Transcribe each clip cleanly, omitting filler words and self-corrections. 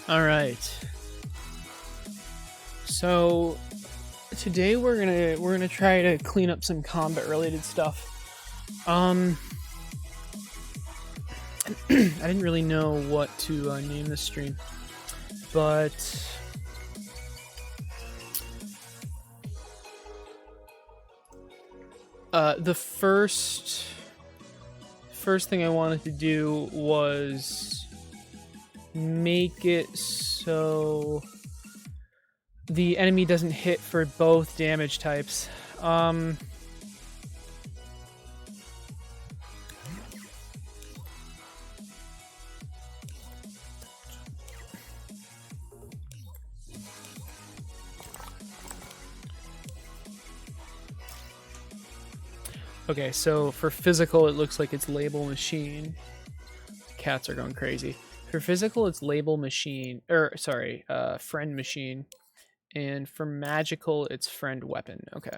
All right. So today we're gonna try to clean up some combat related stuff. I didn't really know what to name this stream, but the first thing I wanted to do was make it so the enemy doesn't hit for both damage types. Okay, so for physical, it looks like it's label machine. Cats are going crazy. For physical, it's label machine, friend machine. And for magical, it's friend weapon. Okay.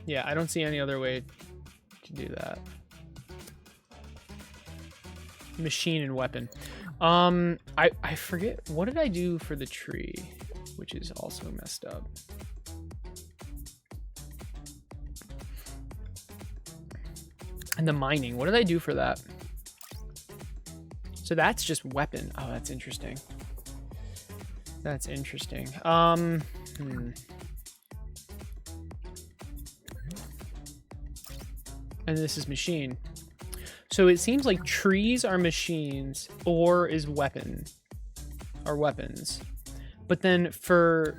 Yeah, I don't see any other way to do that. Machine and weapon. I forget, what did I do for the tree, which is also messed up. And the mining, what did I do for that? So that's just weapon. Oh, that's interesting. That's interesting. And this is machine. So it seems like trees are machines, ore is weapons. But then for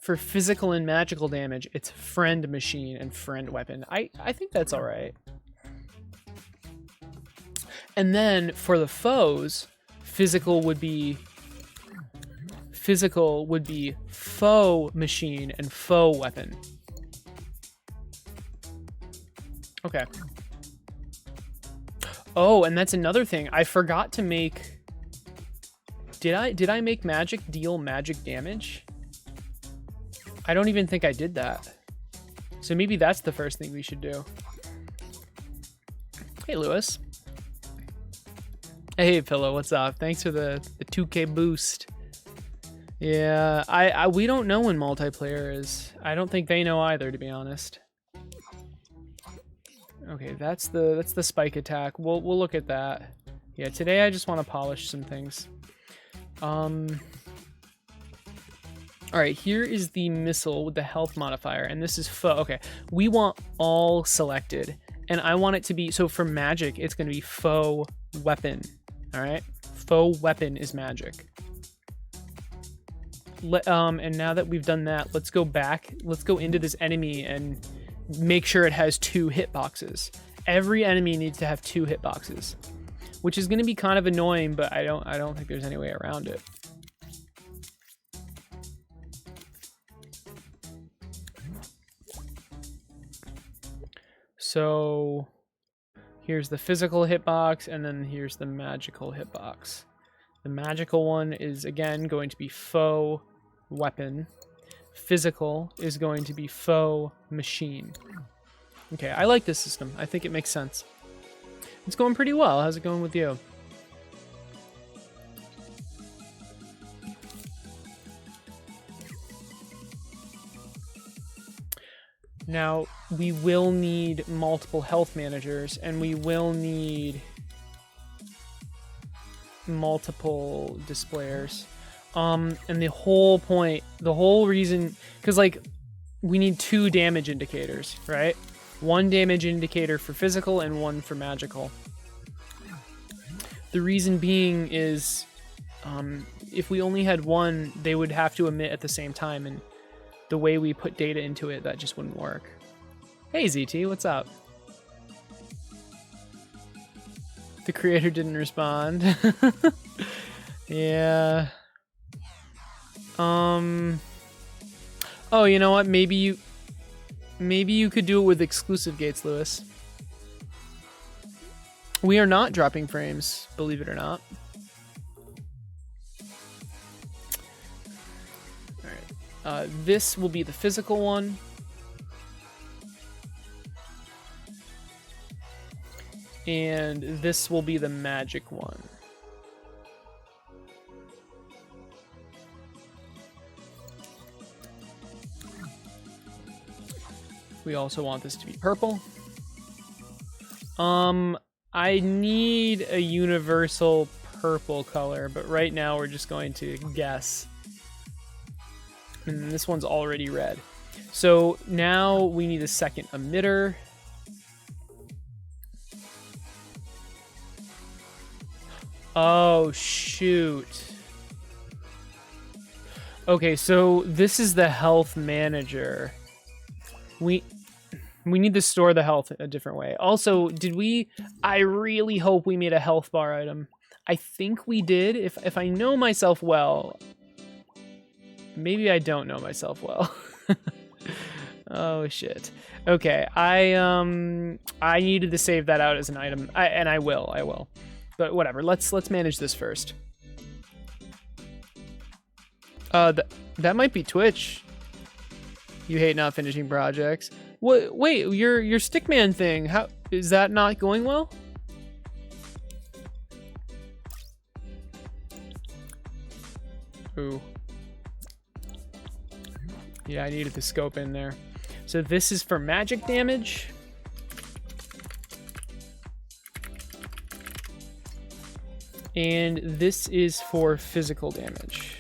physical and magical damage, it's friend machine and friend weapon. I think that's all right. And then for the foes, physical would be foe machine and foe weapon. Okay. Oh, and that's another thing. I forgot to make... Did I make magic deal magic damage? I don't even think I did that. So maybe that's the first thing we should do. Hey, Lewis. Hey, Pillow, what's up? Thanks for the 2K boost. Yeah, we don't know when multiplayer is. I don't think they know either, to be honest. Okay, that's the spike attack. We'll look at that. Yeah, today I just want to polish some things. All right, here is the missile with the health modifier, and this is foe. Okay, we want all selected, and I want it to be, so for magic, it's going to be foe weapon. All right, foe weapon is magic. And now that we've done that, let's go back. Let's go into this enemy and make sure it has 2 hitboxes. Every enemy needs to have 2 hitboxes, which is going to be kind of annoying, but I don't think there's any way around it. So here's the physical hitbox, and then here's the magical hitbox. The magical one is, again, going to be foe weapon. Physical is going to be foe machine. Okay, I like this system. I think it makes sense. It's going pretty well. How's it going with you? Now, we will need multiple health managers, and we will need multiple displayers. And the whole point, the whole reason, because like we need 2 damage indicators, right? 1 damage indicator for physical and 1 for magical. The reason being is if we only had 1, they would have to emit at the same time, and the way we put data into it, that just wouldn't work. Hey ZT, what's up? The creator didn't respond. Yeah. Oh, you know what? Maybe you could do it with exclusive gates, Lewis. We are not dropping frames, believe it or not. All right. This will be the physical one. And this will be the magic one. We also want this to be purple. I need a universal purple color, but right now we're just going to guess. And this one's already red. So now we need a second emitter. Oh, shoot. Okay, so this is the health manager. We need to store the health a different way. Also, I really hope we made a health bar item. I think we did. If I know myself well. Maybe I don't know myself well. Oh shit. Okay, I needed to save that out as an item. I will. But whatever. Let's manage this first. That might be Twitch. You hate not finishing projects. What? Wait, your Stickman thing. How is that not going well? Ooh. Yeah, I needed the scope in there. So this is for magic damage. And this is for physical damage.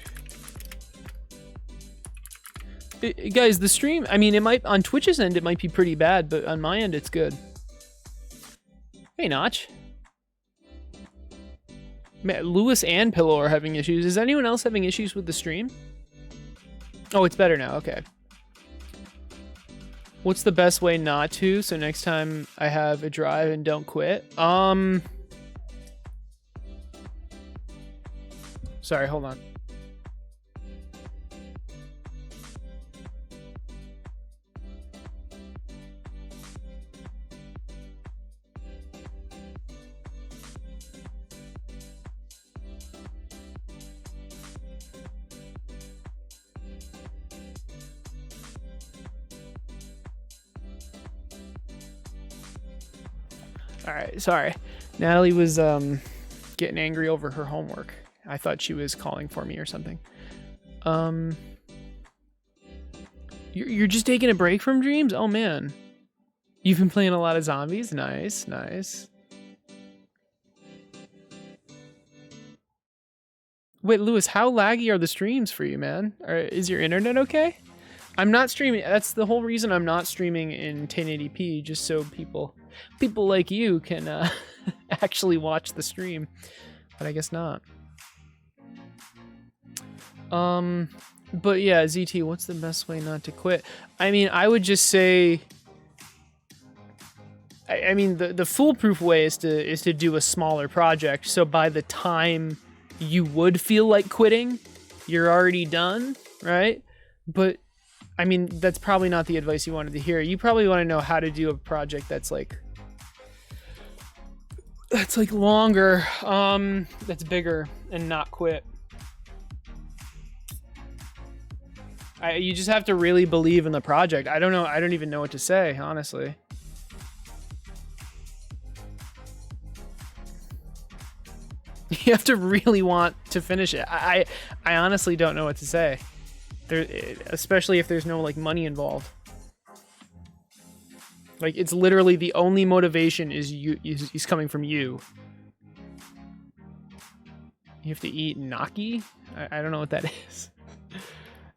Guys, the stream, I mean, it might, on Twitch's end, it might be pretty bad, but on my end, it's good. Hey, Notch. Man, Lewis and Pillow are having issues. Is anyone else having issues with the stream? Oh, it's better now. Okay. What's the best way not to? So next time I have a drive and don't quit. Sorry, hold on. All right, sorry. Natalie was getting angry over her homework. I thought she was calling for me or something. You're just taking a break from dreams? Oh man. You've been playing a lot of zombies? Nice, nice. Wait, Lewis, how laggy are the streams for you, man? Is your internet okay? I'm not streaming. That's the whole reason I'm not streaming in 1080p, just so people like you can actually watch the stream. But I guess not. But yeah, ZT, what's the best way not to quit? I mean, I would just say, I mean, the foolproof way is to do a smaller project. So by the time you would feel like quitting, you're already done, right? But I mean, that's probably not the advice you wanted to hear. You probably want to know how to do a project that's like longer, that's bigger, and not quit. You just have to really believe in the project. I don't know. I don't even know what to say, honestly. You have to really want to finish it. I honestly don't know what to say. Especially if there's no like money involved. Like it's literally the only motivation is coming from you. You have to eat gnocchi? I don't know what that is.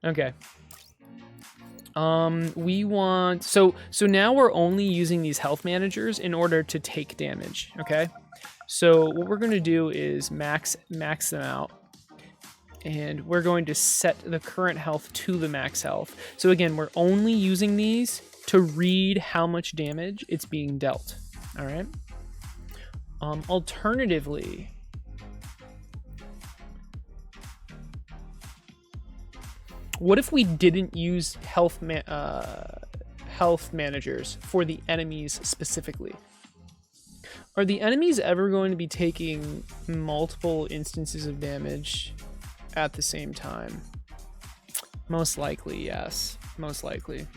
Okay. We want so now we're only using these health managers in order to take damage, okay? So what we're going to do is max them out. And we're going to set the current health to the max health. So again, we're only using these to read how much damage it's being dealt. All right. Alternatively, what if we didn't use health managers for the enemies specifically? Are the enemies ever going to be taking multiple instances of damage at the same time? Most likely, yes. Most likely.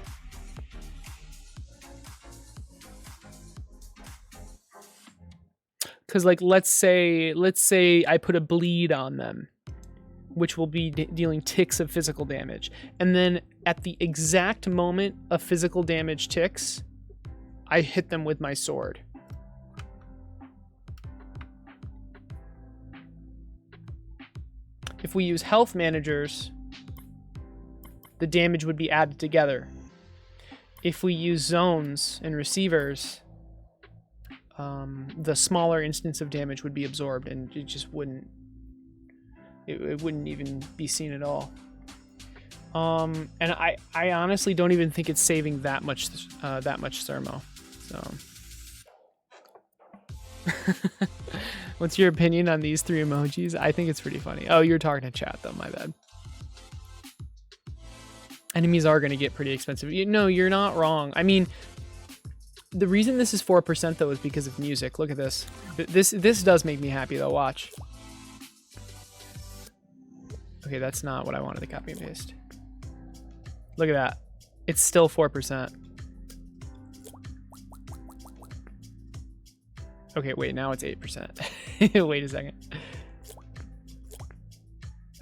Because like let's say I put a bleed on them, which will be dealing ticks of physical damage, and then at the exact moment of physical damage ticks, I hit them with my sword. If we use health managers, the damage would be added together. If we use zones and receivers, the smaller instance of damage would be absorbed, and it just wouldn't. It wouldn't even be seen at all. And I honestly don't even think it's saving that much thermo. So, what's your opinion on these 3 emojis? I think it's pretty funny. Oh, you're talking to chat though. My bad. Enemies are going to get pretty expensive. No, you're not wrong. I mean, the reason this is 4% though is because of music. Look at this. This does make me happy though. Watch. Okay, that's not what I wanted to copy and paste. Look at that. It's still 4%. Okay, wait, now it's 8%. Wait a second.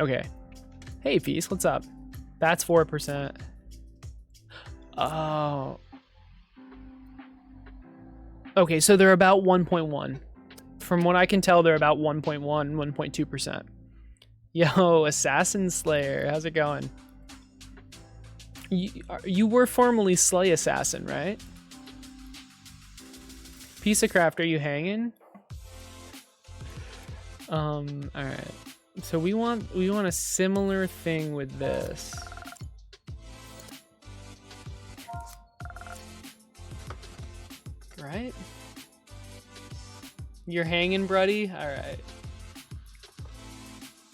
Okay. Hey, Peace, what's up? That's 4%. Oh. Okay, so they're about 1.1. From what I can tell, they're about 1.1, 1.2%. Yo, Assassin Slayer, how's it going? You were formerly Slay Assassin, right? Piece of Craft, are you hanging? All right. So we want a similar thing with this. Right? You're hanging, buddy? All right.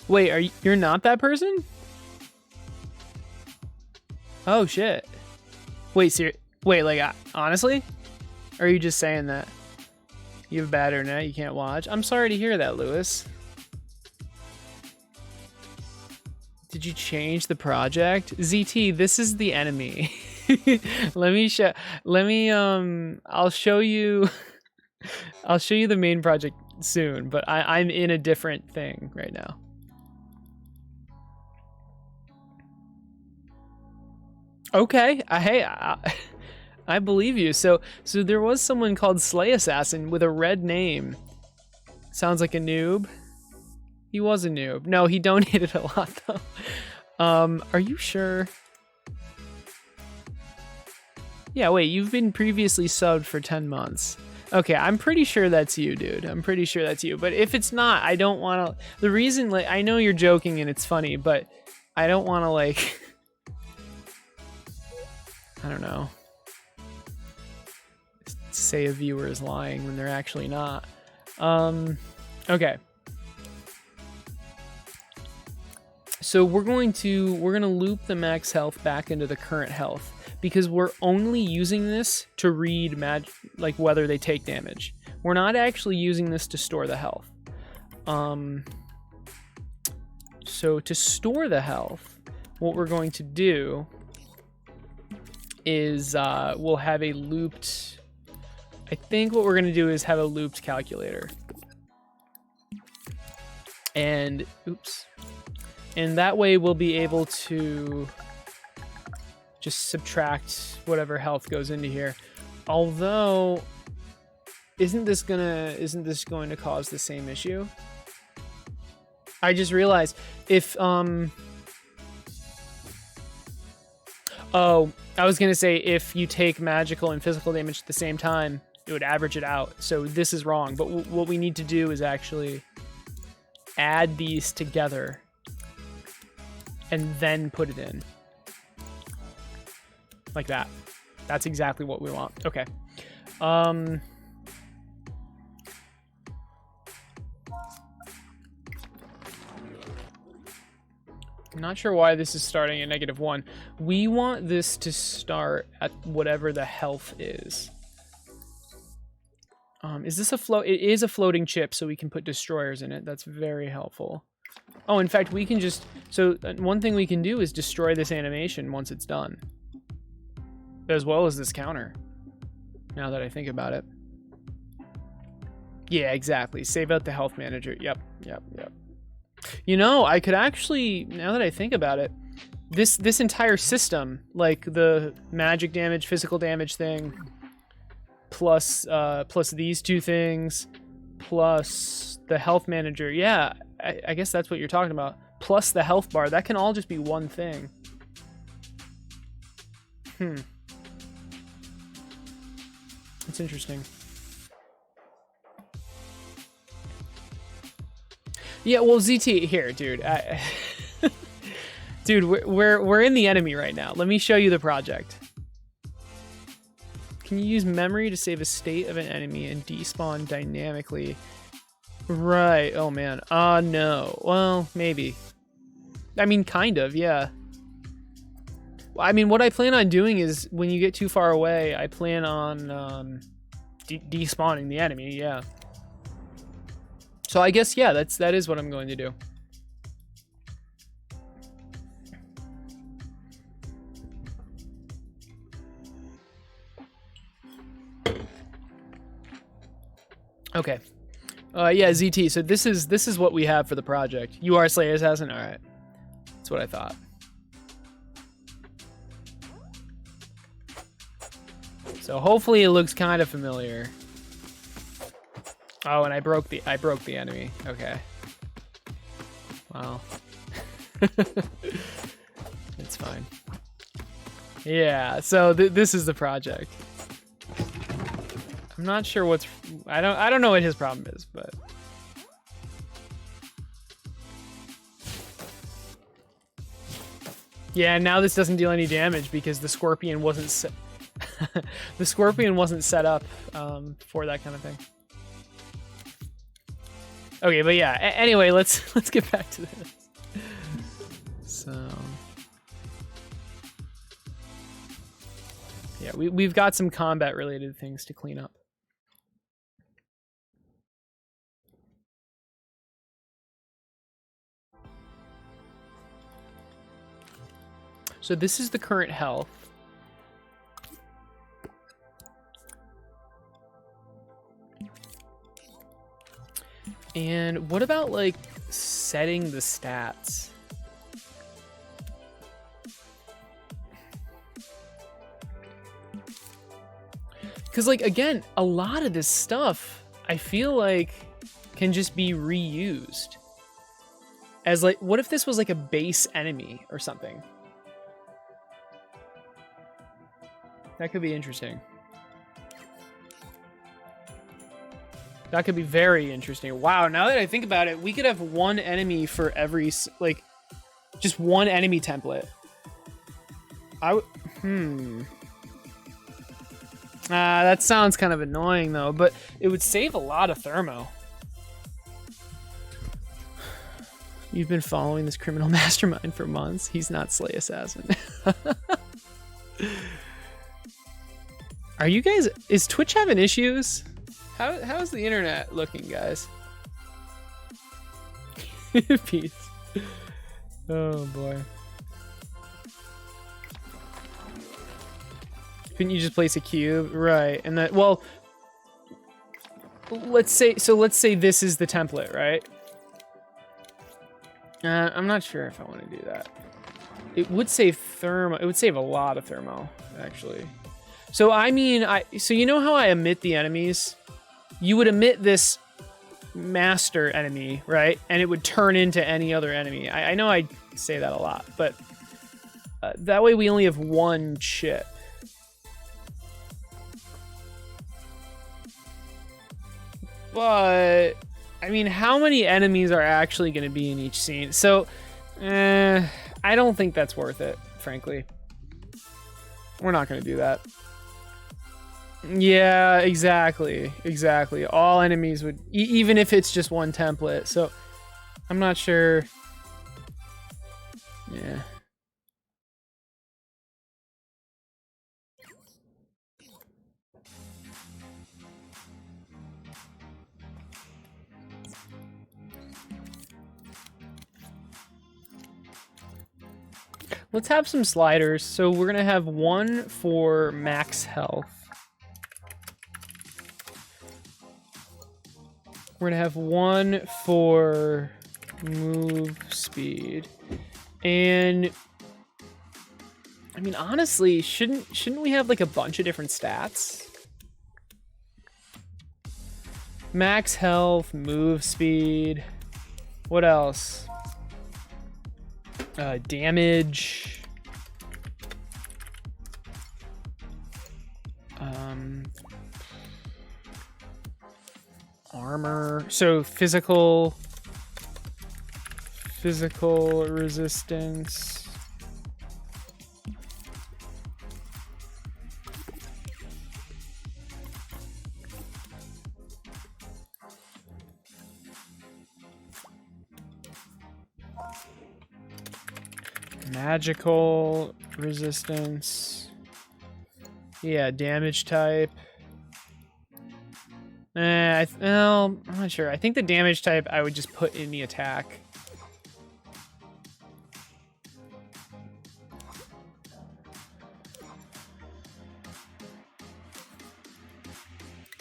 Wait, you're not that person? Oh shit. Wait, like honestly? Or are you just saying that? You have bad internet, you can't watch? I'm sorry to hear that, Lewis. Did you change the project? ZT, this is the enemy. I'll show you the main project soon, but I'm in a different thing right now. Okay, I believe you. So there was someone called Slay Assassin with a red name. Sounds like a noob. He was a noob. No, he donated a lot though. Are you sure? Yeah, wait, you've been previously subbed for 10 months. Okay, I'm pretty sure that's you, dude. I'm pretty sure that's you. But if it's not, I don't want to... The reason, like, I know you're joking and it's funny, but I don't want to, like... I don't know. Say a viewer is lying when they're actually not. Okay. So we're gonna loop the max health back into the current health because we're only using this to read like whether they take damage. We're not actually using this to store the health. So to store the health, what we're going to do is we'll have a looped... I think what we're going to do is have a looped calculator. And, oops. And that way we'll be able to just subtract whatever health goes into here. Although, isn't this going to cause the same issue? I just realized if, oh, I was going to say if you take magical and physical damage at the same time, it would average it out. So this is wrong. But what we need to do is actually add these together and then put it in. Like that. That's exactly what we want. Okay. I'm not sure why this is starting at -1. We want this to start at whatever the health is. Is this a float? It is a floating chip, so we can put destroyers in it. That's very helpful. Oh, in fact, we can just... So one thing we can do is destroy this animation once it's done. As well as this counter. Now that I think about it. Yeah, exactly. Save out the health manager. Yep. You know, I could actually, now that I think about it, this entire system, like the magic damage, physical damage thing, plus these two things, plus the health manager. Yeah, I guess that's what you're talking about. Plus the health bar. That can all just be one thing. That's interesting. Yeah, well, ZT here, dude. Dude, we're in the enemy right now. Let me show you the project. Can you use memory to save a state of an enemy and despawn dynamically? Right. Oh man. No. Well, maybe. I mean, kind of. Yeah. I mean, what I plan on doing is when you get too far away, I plan on despawning the enemy. Yeah. So I guess, yeah, that is what I'm going to do. Okay. Yeah, ZT. So this is what we have for the project. You are Slayer Assassin? All right. That's what I thought. So hopefully it looks kind of familiar. Oh, and I broke the enemy. Okay. Wow. It's fine. Yeah, so this is the project. I'm not sure what's I don't know what his problem is, but yeah, now this doesn't deal any damage because the scorpion wasn't set the scorpion wasn't set up for that kind of thing. Okay, but yeah, anyway, let's get back to this. So yeah, we've got some combat related things to clean up. So this is the current health. And what about like setting the stats? Because like, again, a lot of this stuff I feel like can just be reused. As like, what if this was like a base enemy or something? That could be interesting. That could be very interesting. Wow, now that I think about it, we could have one enemy for every, like, just one enemy template. That sounds kind of annoying, though, but it would save a lot of thermo. You've been following this criminal mastermind for months. He's not Slay Assassin. Are you guys... Is Twitch having issues? How's the internet looking, guys? Peace. Oh, boy. Couldn't you just place a cube? Right, and that... Well, let's say this is the template, right? I'm not sure if I want to do that. It would save thermo. It would save a lot of thermo, actually. So, I mean, so you know how I emit the enemies? You would emit this master enemy, right? And it would turn into any other enemy. I know I say that a lot, but that way we only have one chip. But, I mean, how many enemies are actually going to be in each scene? So, I don't think that's worth it, frankly. We're not going to do that. Yeah, exactly. All enemies would, even if it's just one template. So, I'm not sure. Yeah. Let's have some sliders. So we're gonna have one for max health. We're gonna have 1 for move speed. And I mean, honestly, shouldn't we have like a bunch of different stats? Max health, move speed. What else? Damage. Armor. So physical resistance. Magical resistance. Yeah, damage type. Well, I'm not sure. I think the damage type I would just put in the attack.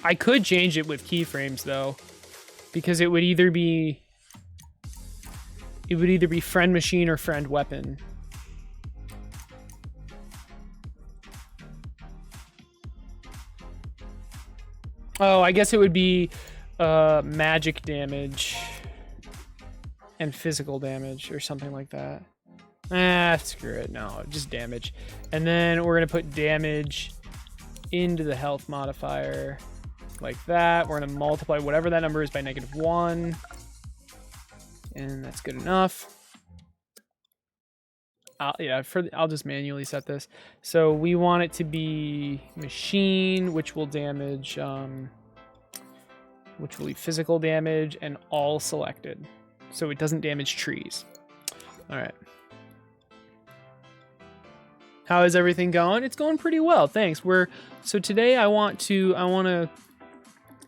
I could change it with keyframes though, because it would either be friend machine or friend weapon. Oh, I guess it would be magic damage and physical damage or something like that. Screw it. No, just damage. And then we're going to put damage into the health modifier like that. We're going to multiply whatever that number is by -1. And that's good enough. I'll just manually set this. So we want it to be machine, which will damage, which will be physical damage and all selected. So it doesn't damage trees. All right. How is everything going? It's going pretty well, thanks. So today I want to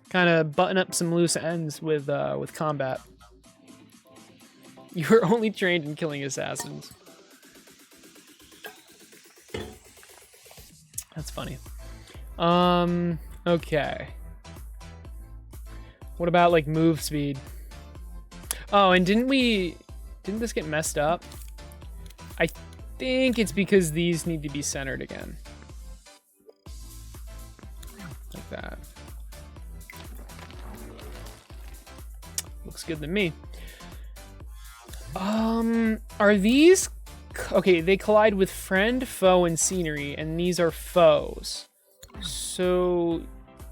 kind of button up some loose ends with combat. You were only trained in killing assassins. That's funny. Okay. What about like move speed? Oh, and didn't this get messed up? I think it's because these need to be centered again. Like that. Looks good to me. Are these... Okay, they collide with friend, foe, and scenery, and these are foes. So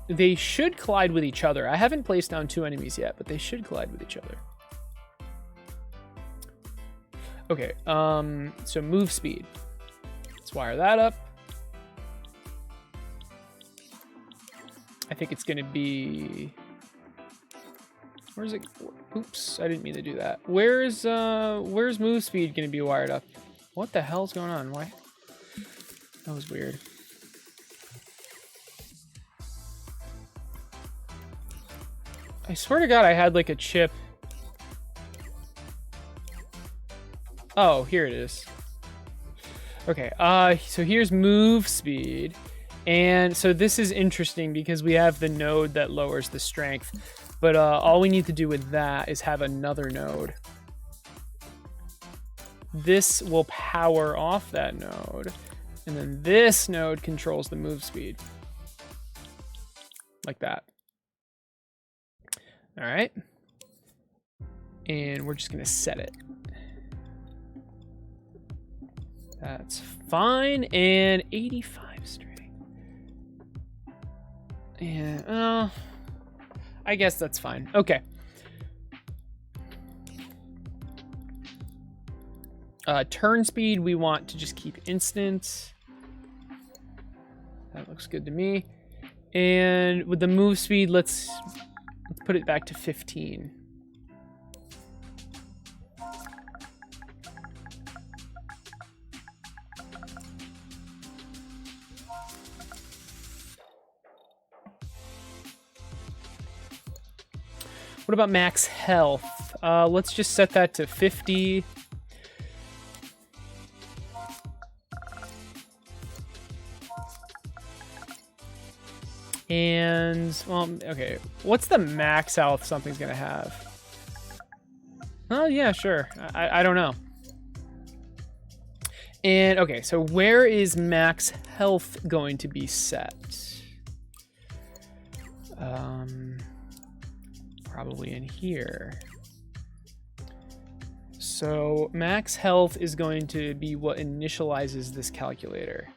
they should collide with each other. I haven't placed down 2 enemies yet, but they should collide with each other. Okay, so move speed. Let's wire that up. I think it's gonna be... Where's it? Oops, I didn't mean to do that. Where's move speed gonna be wired up? What the hell's going on? Why? That was weird. I swear to God, I had like a chip. Oh, here it is. Okay, so here's move speed. And so this is interesting because we have the node that lowers the strength. But all we need to do with that is have another node. This will power off that node. And then this node controls the move speed. Like that. All right. And we're just going to set it. That's fine. And 85 strength. Yeah, I guess that's fine. Okay. Turn speed, we want to just keep instant. That looks good to me. And with the move speed, let's put it back to 15. What about max health? Let's just set that to 50. And, well, okay. What's the max health something's going to have? Oh, yeah, sure. I don't know. And, okay, so where is max health going to be set? Probably in here. So max health is going to be what initializes this calculator.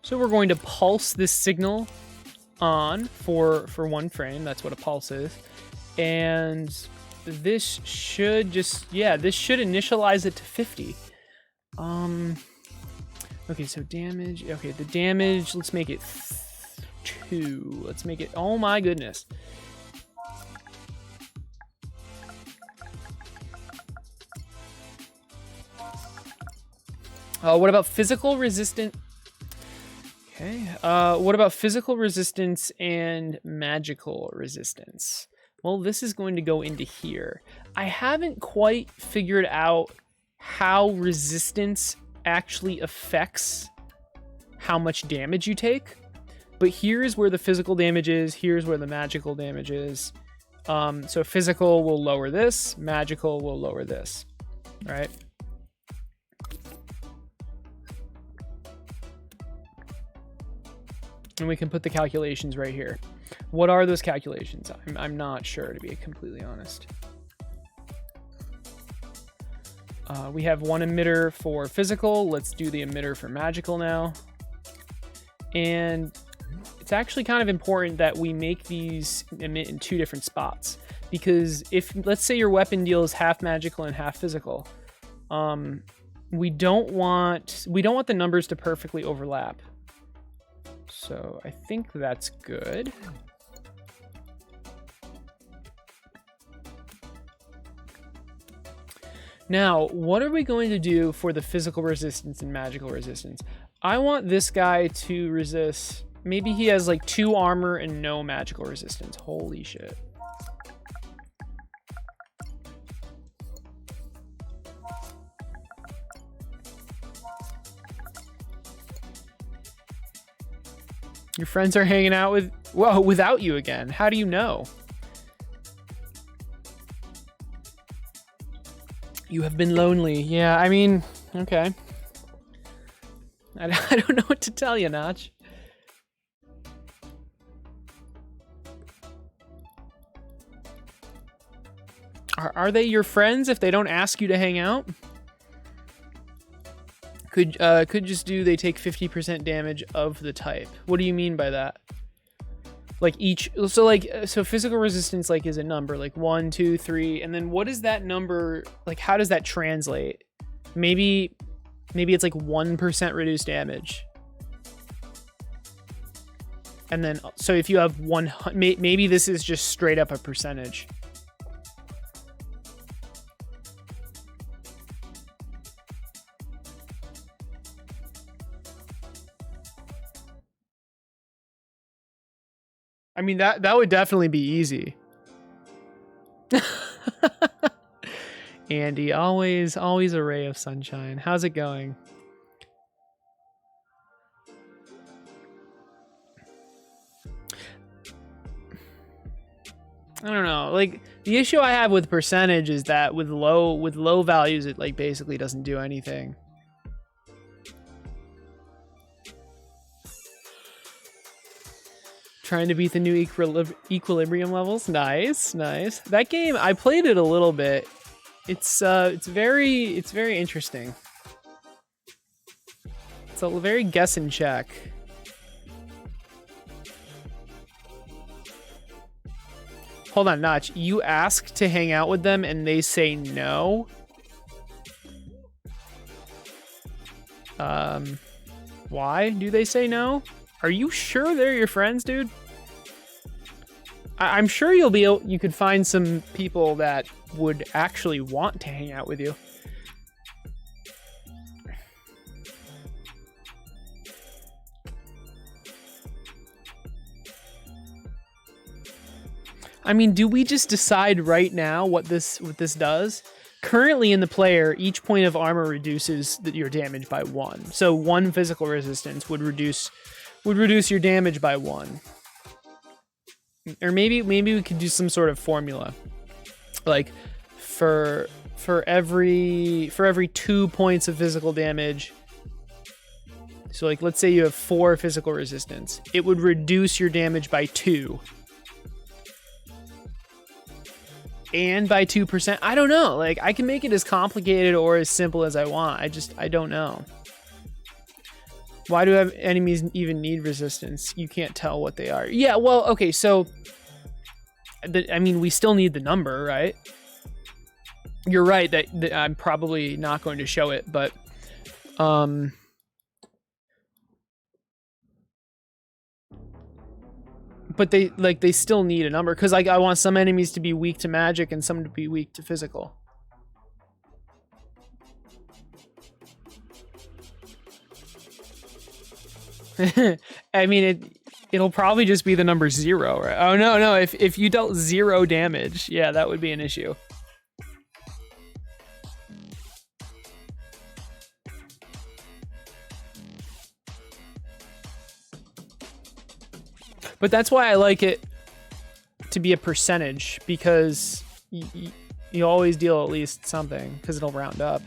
So we're going to pulse this signal on for 1 frame. That's what a pulse is. And this should just, yeah, this should initialize it to 50. Okay, so damage. Okay, the damage, let's make it 2. Let's make it, oh my goodness. What about physical resistance? Okay. What about physical resistance and magical resistance? Well, this is going to go into here. I haven't quite figured out how resistance actually affects how much damage you take. But here's where the physical damage is. Here's where the magical damage is. So physical will lower this. Magical will lower this. All right. And we can put the calculations right here. What are those calculations? I'm not sure, to be completely honest. We have 1 emitter for physical. Let's do the emitter for magical now. And it's actually kind of important that we make these emit in 2 different spots. Because if, let's say your weapon deals half magical and half physical, we don't want the numbers to perfectly overlap. So I think that's good. Now, what are we going to do for the physical resistance and magical resistance? I want this guy to resist. Maybe he has like 2 armor and no magical resistance. Holy shit. Your friends are hanging out with, whoa, without you again. How do you know? You have been lonely. Yeah, I mean, okay. I don't know what to tell you, Notch. Are they your friends if they don't ask you to hang out? Could just do they take 50% damage of the type. What do you mean by that? Like each, so physical resistance like is a number, like 1, 2, 3, and then what is that number, like how does that translate? Maybe it's like 1% reduced damage. And then, so if you have maybe this is just straight up a percentage. I mean, that would definitely be easy. Andy, always a ray of sunshine. How's it going? I don't know. Like, the issue I have with percentage is that with low values, it like basically doesn't do anything. Trying to beat the new equilibrium levels. Nice. That game, I played it a little bit. It's very interesting. It's a very guess and check. Hold on, Notch. You ask to hang out with them and they say no? Why do they say no? Are you sure they're your friends, dude? I'm sure you could find some people that would actually want to hang out with you. I mean, do we just decide right now what this does? Currently in the player, each point of armor reduces your damage by 1. So 1 physical resistance would reduce your damage by 1. Or maybe we could do some sort of formula. Like for every 2 points of physical damage. So like let's say you have 4 physical resistance. It would reduce your damage by 2. And by 2%. I don't know. Like, I can make it as complicated or as simple as I want. I don't know. Why do enemies even need resistance? You can't tell what they are. Yeah, well, okay, so... I mean, we still need the number, right? You're right that I'm probably not going to show it, but... But they still need a number because like I want some enemies to be weak to magic and some to be weak to physical. I mean it'll probably just be the number 0, right? Oh no, if you dealt 0 damage, yeah, that would be an issue. But that's why I like it to be a percentage, because you always deal at least something, because it'll round up.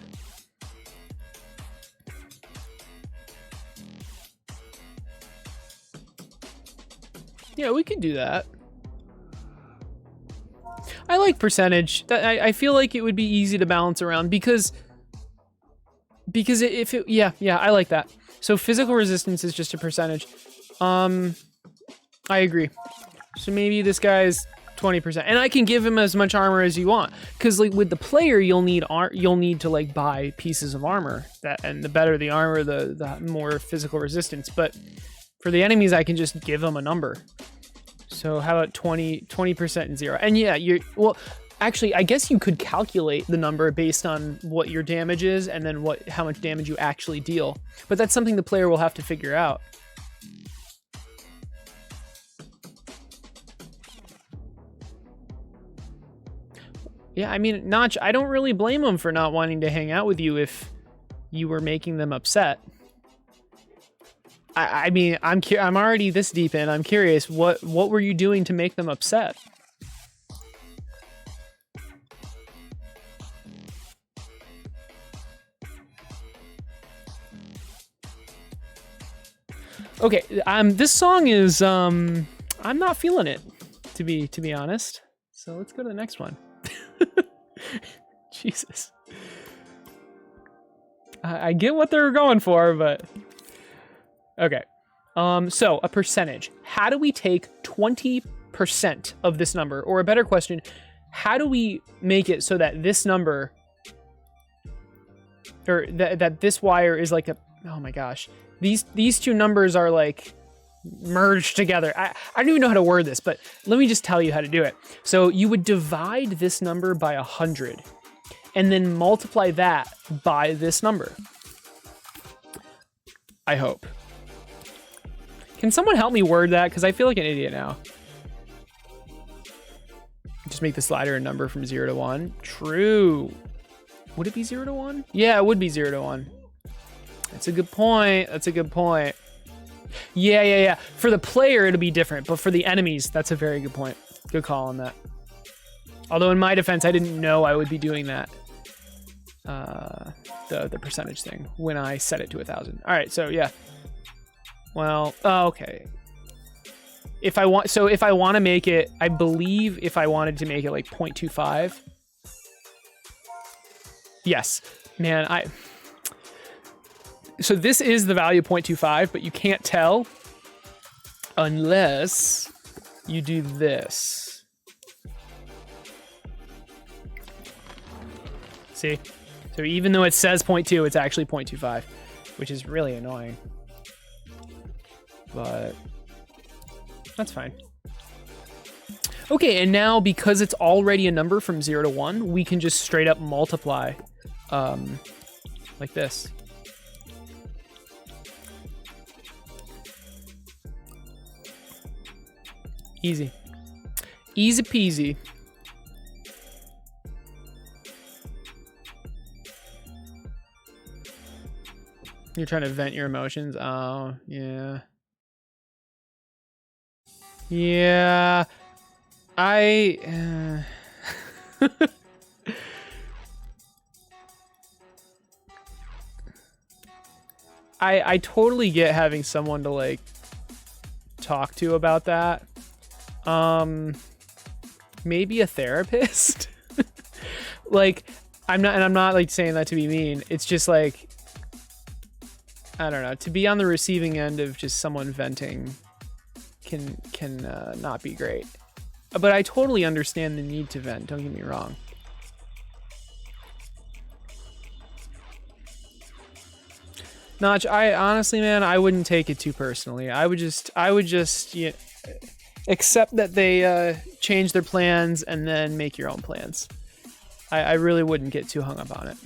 Yeah, we can do that. I like percentage. I feel like it would be easy to balance around, because if it, yeah, I like that. So physical resistance is just a percentage. I agree. So maybe this guy's 20%, and I can give him as much armor as you want. Because like with the player, you'll need to like buy pieces of armor. And the better the armor, the more physical resistance. But for the enemies, I can just give them a number. So how about 20% and 0? And yeah, well, actually, I guess you could calculate the number based on what your damage is, and then how much damage you actually deal. But that's something the player will have to figure out. Yeah, I mean, Notch, I don't really blame them for not wanting to hang out with you if you were making them upset. I mean, I'm already this deep in. I'm curious, what were you doing to make them upset? Okay, this song is I'm not feeling it, to be honest. So let's go to the next one. Jesus. I get what they're going for, but okay. So a percentage. How do we take 20% of this number? Or a better question, how do we make it so that this number, or that this wire is like oh my gosh. These two numbers are like merged together. I don't even know how to word this, but let me just tell you how to do it. So you would divide this number by 100 and then multiply that by this number. I hope. Can someone help me word that? Because I feel like an idiot now. Just make the slider a number from 0 to 1. True. Would it be 0 to 1? Yeah, it would be 0 to 1. That's a good point. That's a good point. Yeah. For the player, it'll be different, but for the enemies, that's a very good point. Good call on that. Although in my defense, I didn't know I would be doing that. The percentage thing when I set it to 1,000. All right, so yeah. Well, okay. If I want to make it, I believe if I wanted to make it like 0.25. Yes, man, so this is the value of 0.25, but you can't tell unless you do this. See? So even though it says 0.2, it's actually 0.25, which is really annoying. But that's fine. Okay, and now because it's already a number from 0 to 1, we can just straight up multiply like this. Easy. Easy peasy. You're trying to vent your emotions? Oh, yeah. Yeah. I totally get having someone to like talk to about that. Maybe a therapist. Like, I'm not like saying that to be mean. It's just like, I don't know, to be on the receiving end of just someone venting can not be great. But I totally understand the need to vent, don't get me wrong. Notch, I honestly, man, I wouldn't take it too personally. I would just accept that they change their plans and then make your own plans. I really wouldn't get too hung up on it.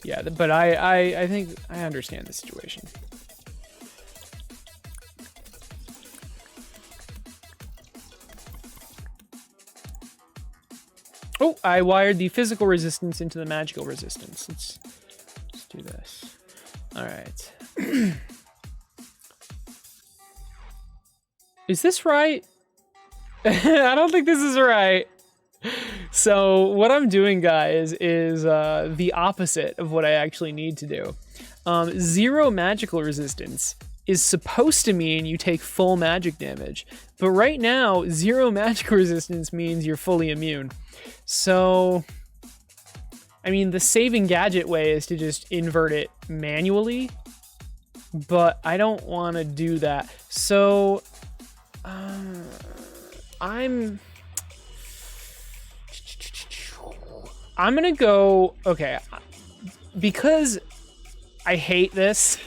Yeah, but I think I understand the situation. Oh, I wired the physical resistance into the magical resistance. Let's do this. All right. Is this right? I don't think this is right. So what I'm doing, guys, is the opposite of what I actually need to do. 0 magical resistance is supposed to mean you take full magic damage. But right now, 0 magical resistance means you're fully immune. So, I mean, the saving gadget way is to just invert it manually. But I don't want to do that. So, I'm gonna go, okay, because I hate this,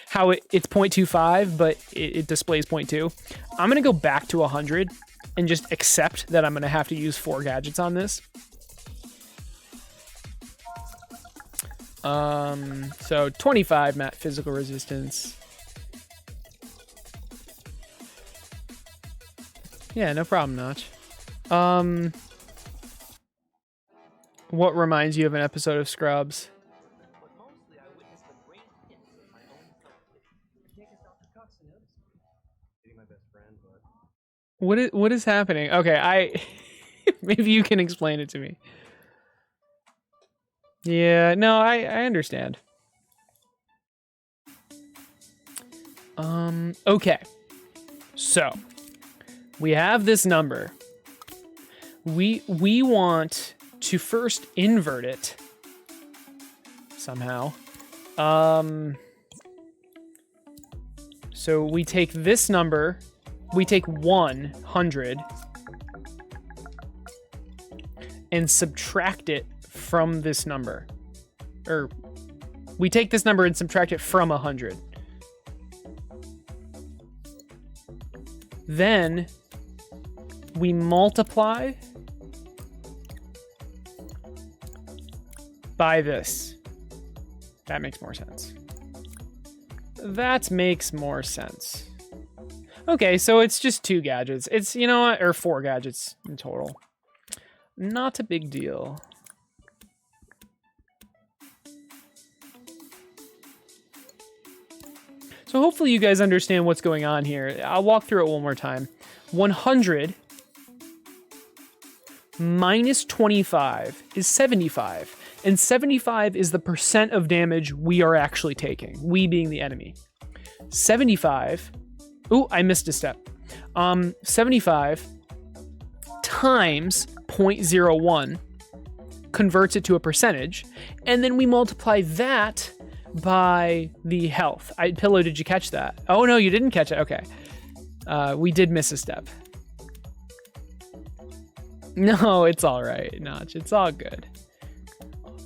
how it's 0.25, but it displays 0.2. I'm gonna go back to 100 and just accept that I'm gonna have to use 4 gadgets on this. So 25 physical resistance. Yeah, no problem, Notch. What reminds you of an episode of Scrubs? What is happening? Okay, maybe you can explain it to me. Yeah, no, I understand. Okay. So, we have this number. We want to first invert it somehow. So we take this number, we take 100 and subtract it from this number. Or we take this number and subtract it from 100. Then we multiply by this. That makes more sense. That makes more sense. Okay, so it's just 2 gadgets. It's, you know what, or 4 gadgets in total. Not a big deal. So hopefully you guys understand what's going on here. I'll walk through it one more time. 100 minus 25 is 75. And 75 is the percent of damage we are actually taking. We being the enemy. 75. Ooh, I missed a step. 75 times 0.01 converts it to a percentage. And then we multiply that by the health. Pillow, did you catch that? Oh, no, you didn't catch it. Okay. We did miss a step. No, it's all right, Notch. It's all good.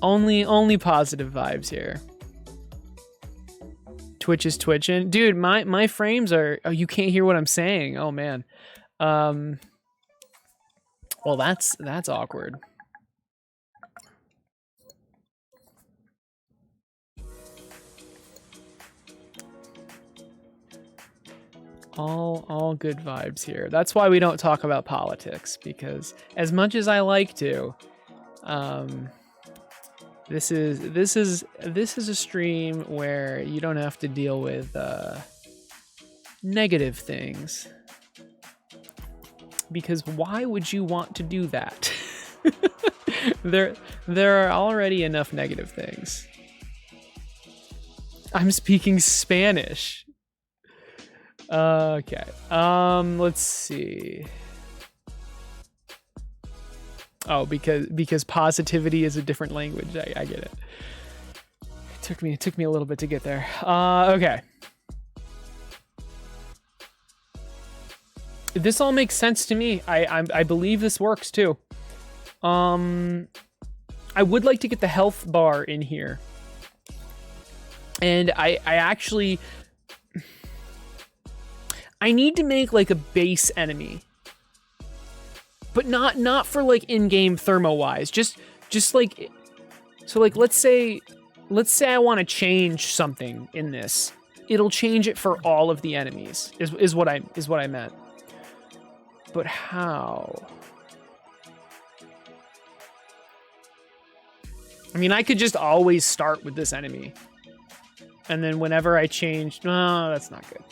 Only positive vibes here. Twitch is twitching. Dude, my frames are... Oh, you can't hear what I'm saying. Oh, man. Well, that's awkward. All good vibes here. That's why we don't talk about politics, because as much as I like to, this is a stream where you don't have to deal with negative things. Because why would you want to do that? There are already enough negative things. I'm speaking Spanish. Okay. Let's see. Oh, because positivity is a different language. I get it. It took me a little bit to get there. Okay. This all makes sense to me. I believe this works too. I would like to get the health bar in here. And I actually... I need to make like a base enemy, but not for like in-game thermo wise. Just like, so like let's say I want to change something in this. It'll change it for all of the enemies. Is what I meant. But how? I mean, I could just always start with this enemy, and then whenever I change, no, that's not good.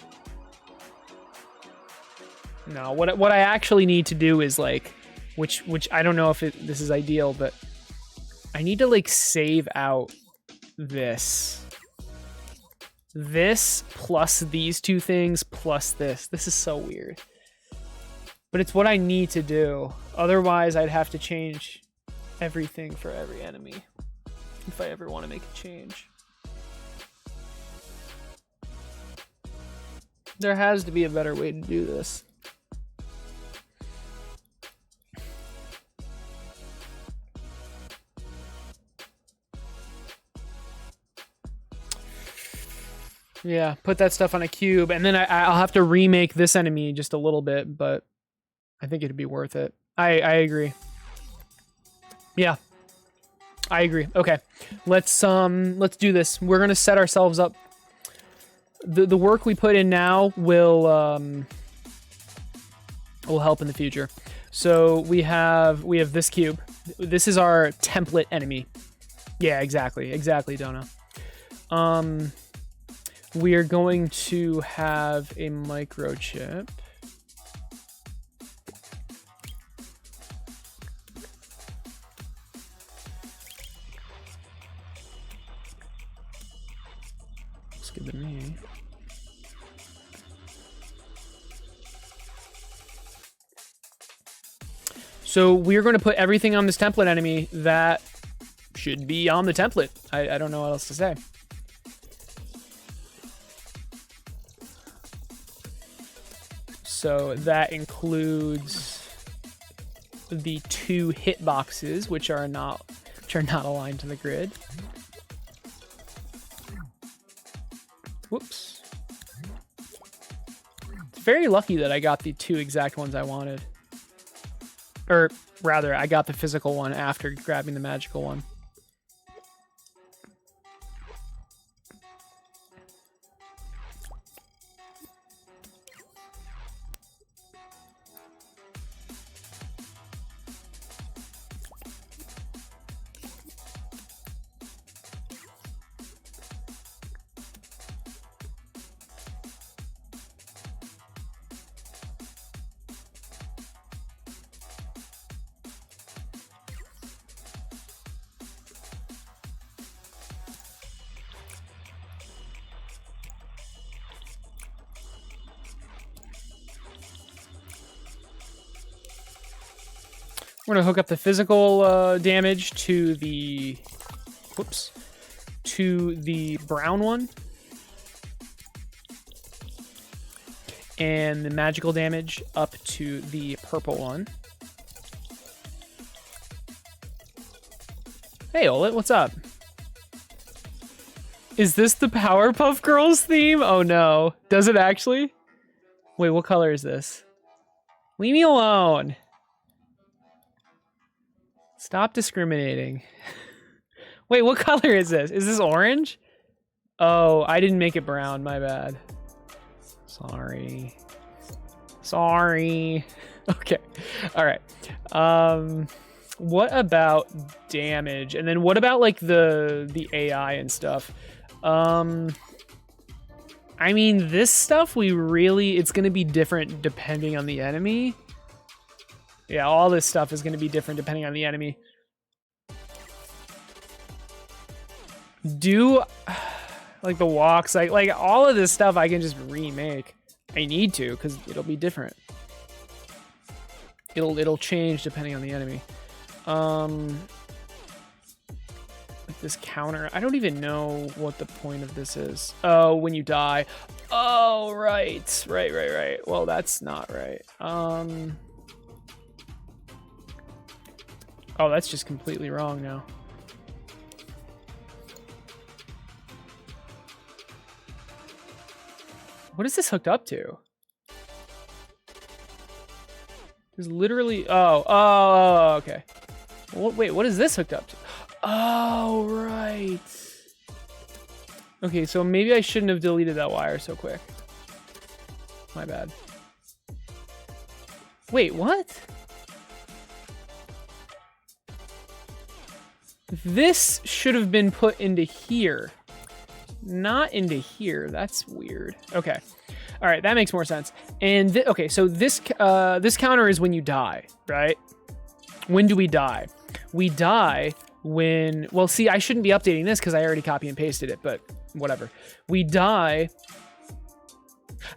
No, what I actually need to do is like, which I don't know if this is ideal, but I need to like save out this plus these two things plus this. This is so weird, but it's what I need to do. Otherwise, I'd have to change everything for every enemy if I ever want to make a change. There has to be a better way to do this. Yeah, put that stuff on a cube, and then I'll have to remake this enemy just a little bit, but I think it'd be worth it. I agree. Yeah, I agree. Okay, let's do this. We're gonna set ourselves up. The work we put in now will help in the future. So we have this cube. This is our template enemy. Yeah, exactly, Donna. We are going to have a microchip. Let's give it me. So we're going to put everything on this template enemy that should be on the template. I don't know what else to say. So that includes the 2 hitboxes, which are not aligned to the grid. Whoops. It's very lucky that I got the 2 exact ones I wanted. Or rather, I got the physical one after grabbing the magical one. We're gonna hook up the physical damage to the, to the brown one, and the magical damage up to the purple one. Hey, Olet, what's up? Is this the Powerpuff Girls theme? Oh no. Does it actually? Wait, what color is this? Leave me alone. Stop discriminating. Wait, what color is this? Is this orange? Oh, I didn't make it brown. My bad. Sorry. Sorry. Okay. All right. What about damage? And then what about like the AI and stuff? I mean, this stuff it's going to be different depending on the enemy. Yeah, all this stuff is going to be different depending on the enemy. Like the walks, like all of this stuff I can just remake. I need to, because it'll be different. It'll change depending on the enemy. Like this counter, I don't even know what the point of this is. Oh, when you die. Oh, right. Right. Well, that's not right. Oh, that's just completely wrong now. What is this hooked up to? There's literally... Oh, okay. Wait, what is this hooked up to? Oh, right. Okay, so maybe I shouldn't have deleted that wire so quick. My bad. Wait, what? This should have been put into here. Not into here. That's weird. Okay. All right, that makes more sense. And okay, so this counter is when you die, right? When do we die? We die when... Well, see, I shouldn't be updating this because I already copy and pasted it, but whatever. We die...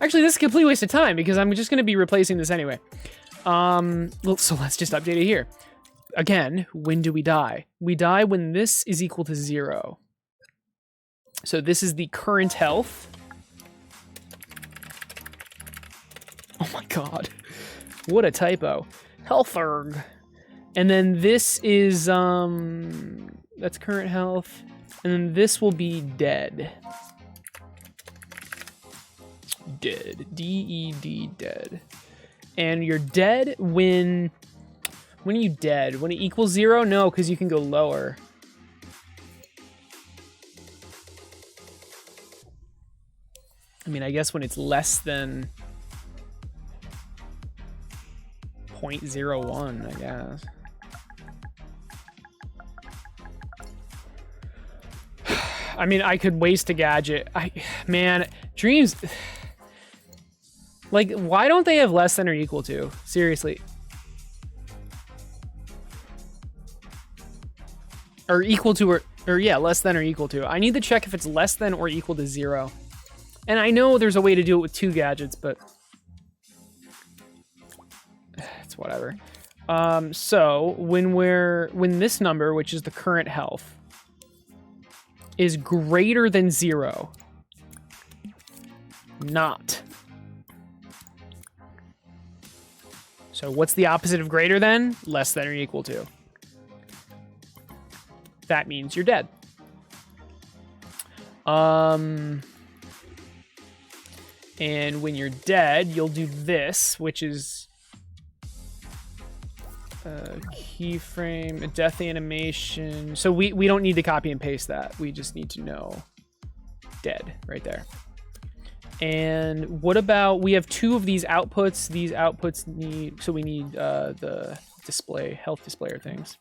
Actually, this is a complete waste of time because I'm just going to be replacing this anyway. So let's just update it here. Again, when do we die? We die when this is equal to 0. So this is the current health. Oh my god. What a typo. Healtherg. And then this is, that's current health. And then this will be dead. Dead. D-E-D, dead. And you're dead when are you dead? When it equals 0? No, because you can go lower. I mean, I guess when it's less than 0.01, I guess. I mean, I could waste a gadget. Man, dreams... Like, why don't they have less than or equal to? Seriously. Or equal to, or yeah, less than or equal to. I need to check if it's less than or equal to 0. And I know there's a way to do it with 2 gadgets, but it's whatever. So when this number, which is the current health, is greater than 0, not. So what's the opposite of greater than? Less than or equal to. That means you're dead. And when you're dead, you'll do this, which is keyframe, a death animation. So we don't need to copy and paste that. We just need to know dead right there. And what about, we have 2 of these outputs. These outputs need, so we need the display, health displayer things.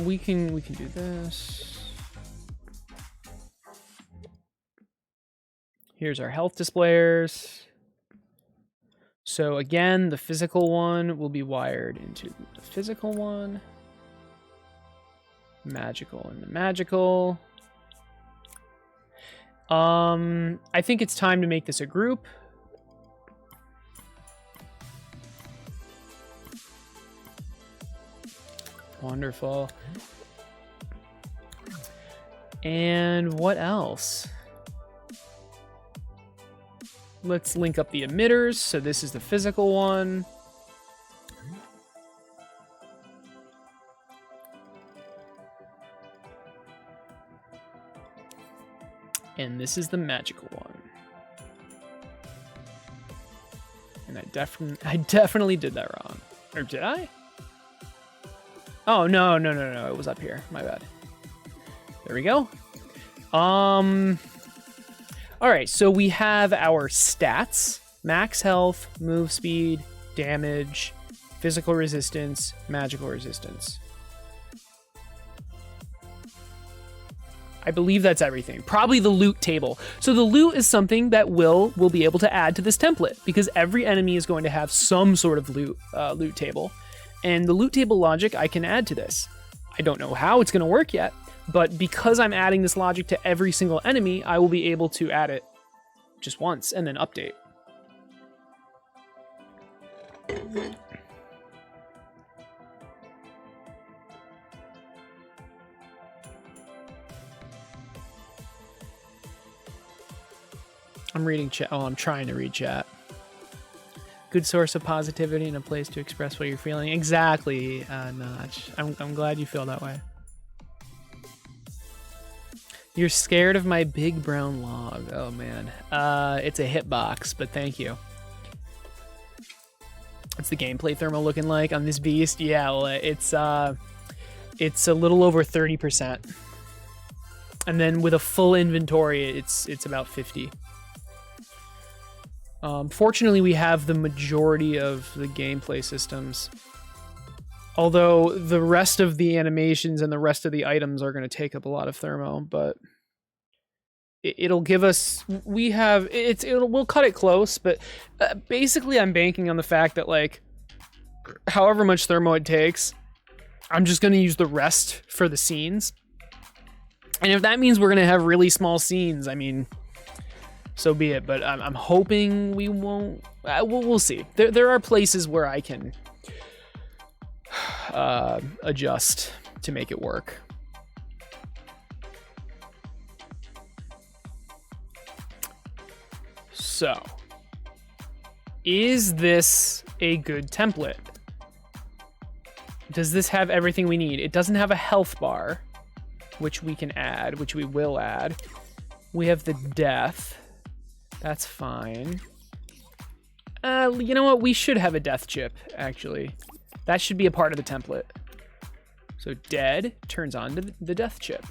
We can do this. Here's our health displayers. So again, the physical one will be wired into the physical one. Magical and the magical. I think it's time to make this a group. Wonderful. And what else? Let's link up the emitters. So this is the physical one. And this is the magical one. And I definitely did that wrong. Or did I? Oh, no. It was up here. My bad. There we go. All right, so we have our stats: max health, move speed, damage, physical resistance, magical resistance. I believe that's everything. Probably the loot table. So the loot is something that we'll be able to add to this template, because every enemy is going to have some sort of loot table. And the loot table logic I can add to this. I don't know how it's going to work yet, but because I'm adding this logic to every single enemy, I will be able to add it just once and then update. I'm reading chat. Oh, I'm trying to read chat. Good source of positivity and a place to express what you're feeling. Exactly, Notch. I'm glad you feel that way. You're scared of my big brown log. Oh man. It's a hitbox, but thank you. What's the gameplay thermal looking like on this beast? Yeah, well, it's a little over 30%. And then with a full inventory, it's about 50. Fortunately, we have the majority of the gameplay systems. Although the rest of the animations and the rest of the items are going to take up a lot of thermo, but it'll give us. We'll cut it close, but basically, I'm banking on the fact that like, however much thermo it takes, I'm just going to use the rest for the scenes. And if that means we're going to have really small scenes, I mean, so be it. But I'm hoping we won't. We'll see. There are places where I can adjust to make it work. So, is this a good template? Does this have everything we need? It doesn't have a health bar, which we can add, which we will add. We have the death. That's fine. You know what? We should have a death chip, actually. That should be a part of the template. So dead turns on to the death chip.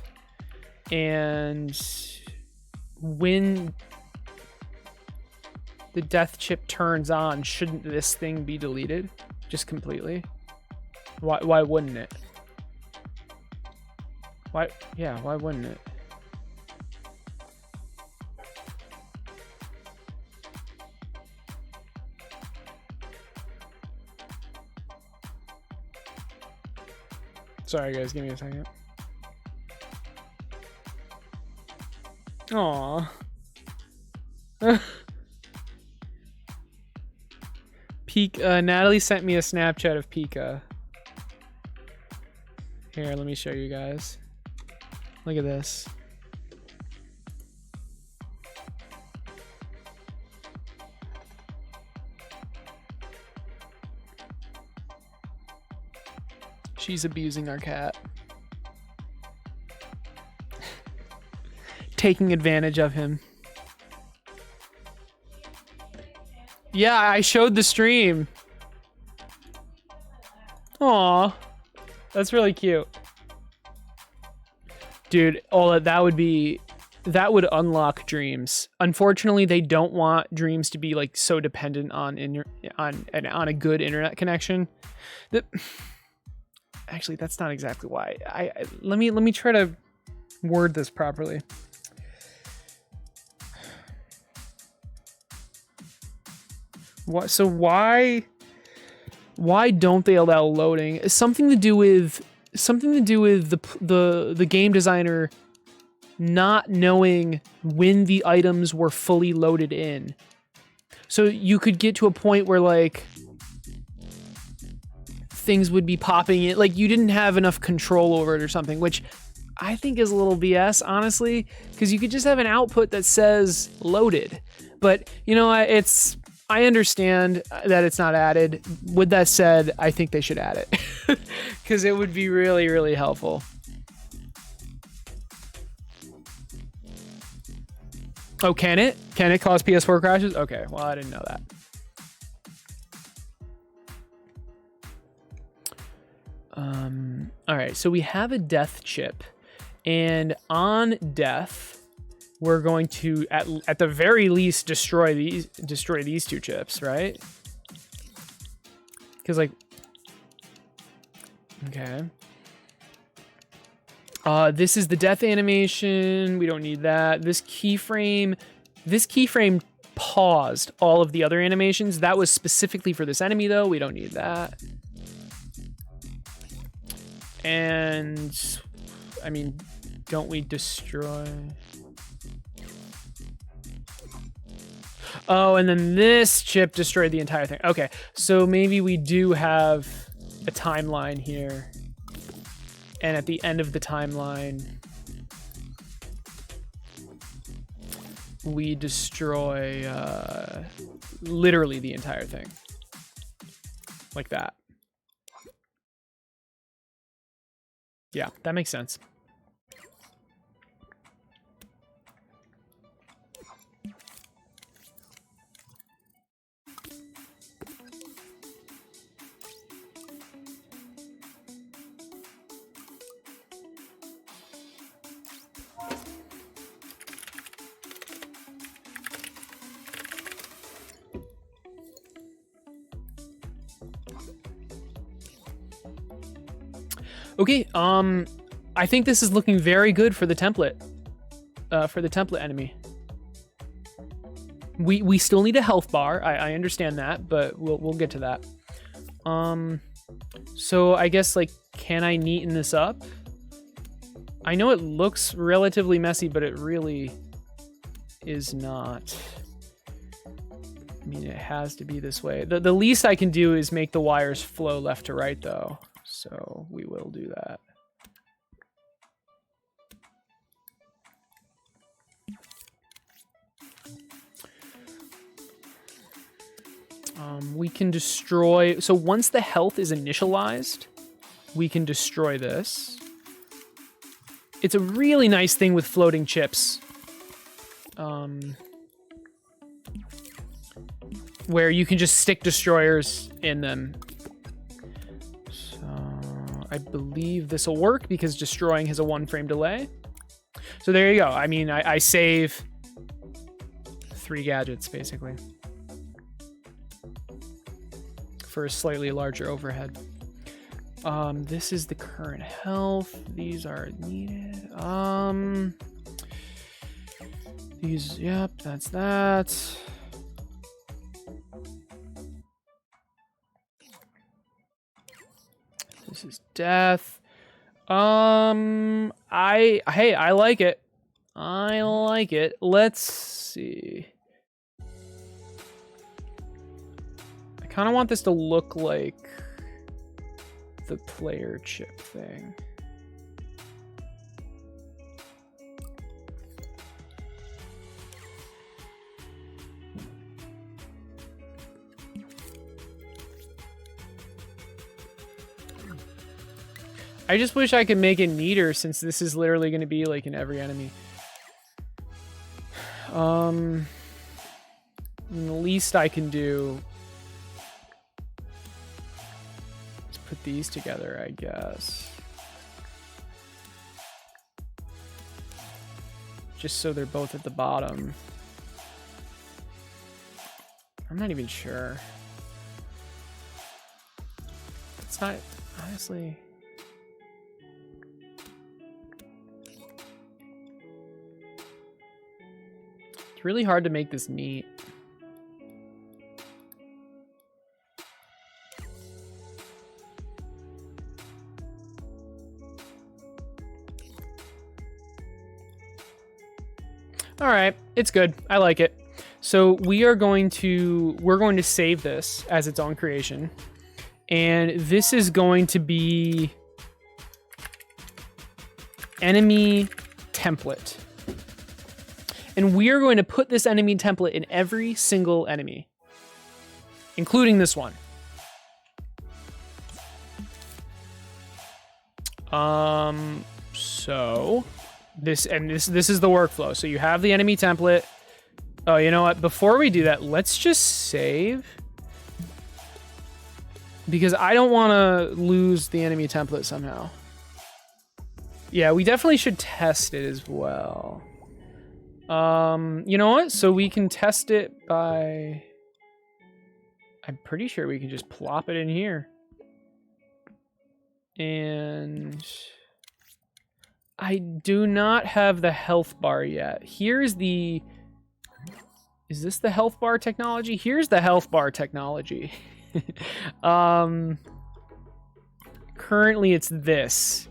And when the death chip turns on, shouldn't this thing be deleted? Just completely? Why wouldn't it? Why wouldn't it? Sorry guys, give me a second. Aww. Natalie sent me a Snapchat of Pika. Here, let me show you guys. Look at this. She's abusing our cat. Taking advantage of him. Yeah, I showed the stream. Aw. That's really cute. Dude, that would unlock dreams. Unfortunately, they don't want dreams to be like so dependent on a good internet connection. Actually, that's not exactly why. Let me try to word this properly. Why don't they allow loading? It's something to do with the game designer not knowing when the items were fully loaded in. So you could get to a point where like things would be popping in, like you didn't have enough control over it or something, which I think is a little BS, honestly, because you could just have an output that says loaded. But you know, I understand that it's not added. With that said, I think they should add it because it would be really, really helpful. Oh, can it? Can it cause PS4 crashes? Okay, well, I didn't know that. All right, so we have a death chip, and on death, we're going to at the very least destroy these two chips, right? Because like, okay. This is the death animation. We don't need that. This keyframe paused all of the other animations. That was specifically for this enemy, though. We don't need that. And I mean, don't we destroy? Oh, and then this chip destroyed the entire thing. Okay, so maybe we do have a timeline here. And at the end of the timeline, we destroy literally the entire thing. Like that. Yeah, that makes sense. Okay, I think this is looking very good for the template. For the template enemy. We still need a health bar. I understand that, but we'll get to that. So I guess, like, can I neaten this up? I know it looks relatively messy, but it really is not. I mean, it has to be this way. The least I can do is make the wires flow left to right, though. So we will do that. We can destroy... So once the health is initialized, we can destroy this. It's a really nice thing with floating chips. Where you can just stick destroyers in them. I believe this will work because destroying has a 1-frame delay. So there you go. I mean, I save 3 gadgets, basically. For a slightly larger overhead. This is the current health. These are needed. These, yep, that's that. This is death. I like it. I like it. Let's see. I kind of want this to look like the player chip thing. I just wish I could make it neater since this is literally going to be like in every enemy. The least I can do is put these together, I guess. Just so they're both at the bottom. I'm not even sure. It's not, honestly... It's really hard to make this neat. All right, it's good. I like it. So we're going to save this as its own creation. And this is going to be enemy template. And we are going to put this enemy template in every single enemy, including this one. So this is the workflow. So you have the enemy template, Oh, you know what? Before we do that, let's just save. Because I don't want to lose the enemy template somehow. Yeah, we definitely should test it as well. You know what? So we can test it by... I'm pretty sure we can just plop it in here. And... I do not have the health bar yet. Here's the... Is this the health bar technology? Here's the health bar technology. Currently it's this.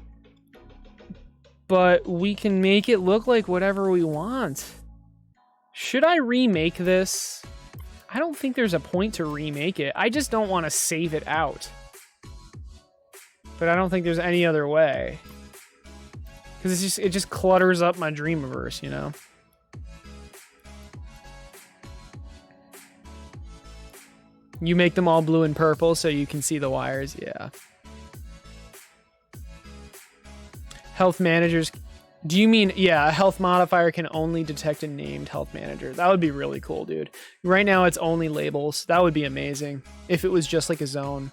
But we can make it look like whatever we want. Should I remake this? I don't think there's a point to remake it. I just don't want to save it out. But I don't think there's any other way. Because it just clutters up my Dreamiverse, you know? You make them all blue and purple so you can see the wires, yeah. Health managers. Do you mean, yeah, a health modifier can only detect a named health manager. That would be really cool, dude. Right now it's only labels. That would be amazing. If it was just like a zone.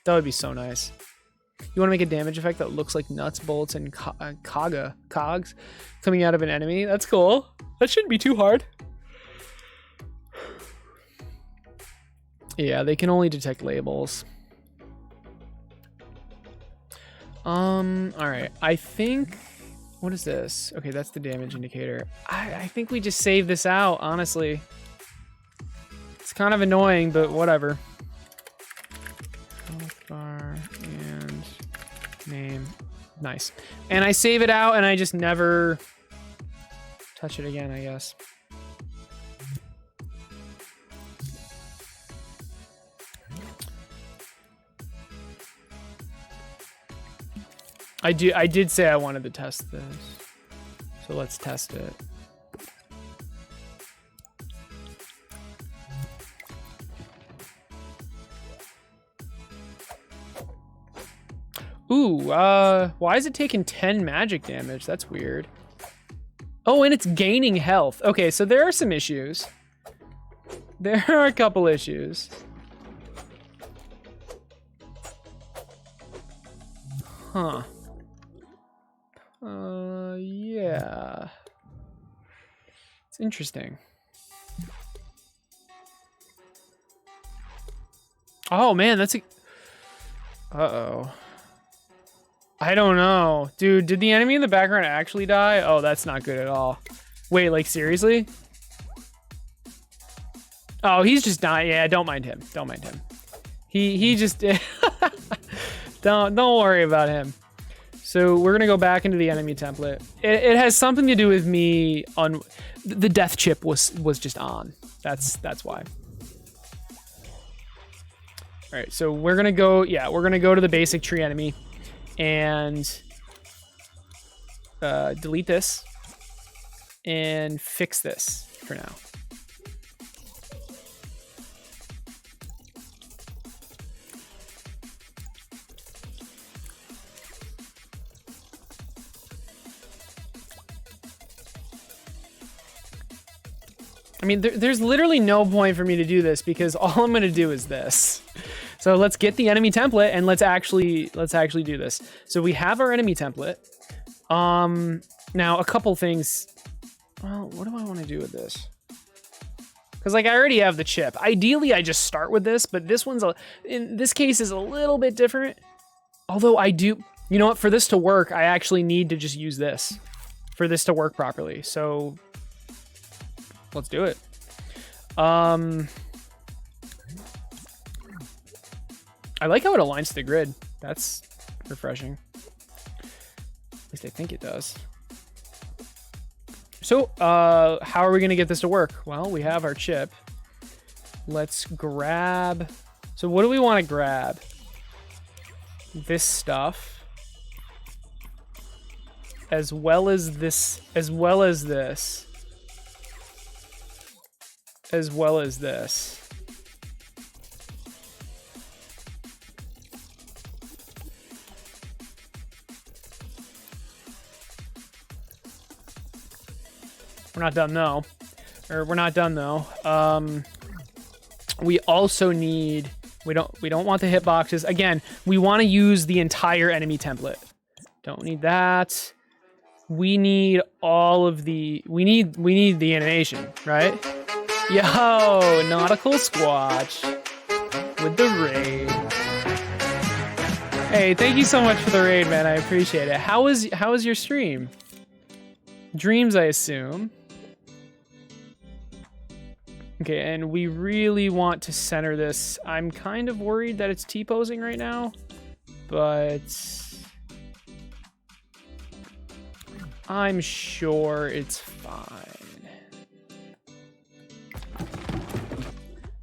That would be so nice. You want to make a damage effect that looks like nuts, bolts, and cogs coming out of an enemy? That's cool. That shouldn't be too hard. Yeah, they can only detect labels. Alright. I think... What is this? Okay, that's the damage indicator. I think we just save this out, honestly. It's kind of annoying, but whatever. Health bar and name. Nice. And I save it out and I just never touch it again, I guess. I did say I wanted to test this. So let's test it. Ooh, why is it taking 10 magic damage? That's weird. Oh, and it's gaining health. Okay, so there are some issues. There are a couple issues. Huh. Yeah. It's interesting. Oh, man, that's a... Uh-oh. I don't know. Dude, did the enemy in the background actually die? Oh, that's not good at all. Wait, like, seriously? Oh, he's just dying. Yeah, don't mind him. Don't mind him. He just... don't worry about him. So we're gonna go back into the enemy template. It has something to do with me on the death chip was just on. That's why. All right, so we're gonna go. Yeah, we're gonna go to the basic tree enemy, and delete this and fix this for now. I mean, there's literally no point for me to do this because all I'm going to do is this. So let's get the enemy template and let's actually do this. So we have our enemy template. Now a couple things. Well, what do I want to do with this? Because like I already have the chip. Ideally, I just start with this, but this one's in this case is a little bit different. Although I do, you know what? For this to work, I actually need to just use this for this to work properly. So. Let's do it. I like how it aligns to the grid. That's refreshing. At least I think it does. So, how are we going to get this to work? Well, we have our chip. Let's grab... So what do we want to grab? This stuff. As well as this. As well as this. As well as this. We're not done, though. All or we're not done though. We also need, we don't want the hitboxes. Again, we want to use the entire enemy template. Don't need that. We need all of the, we need the animation, right? Yo, Nautical Squatch with the raid. Hey, thank you so much for the raid, man. I appreciate it. How was your stream? Dreams, I assume. Okay, and we really want to center this. I'm kind of worried that it's T-posing right now, but I'm sure it's fine.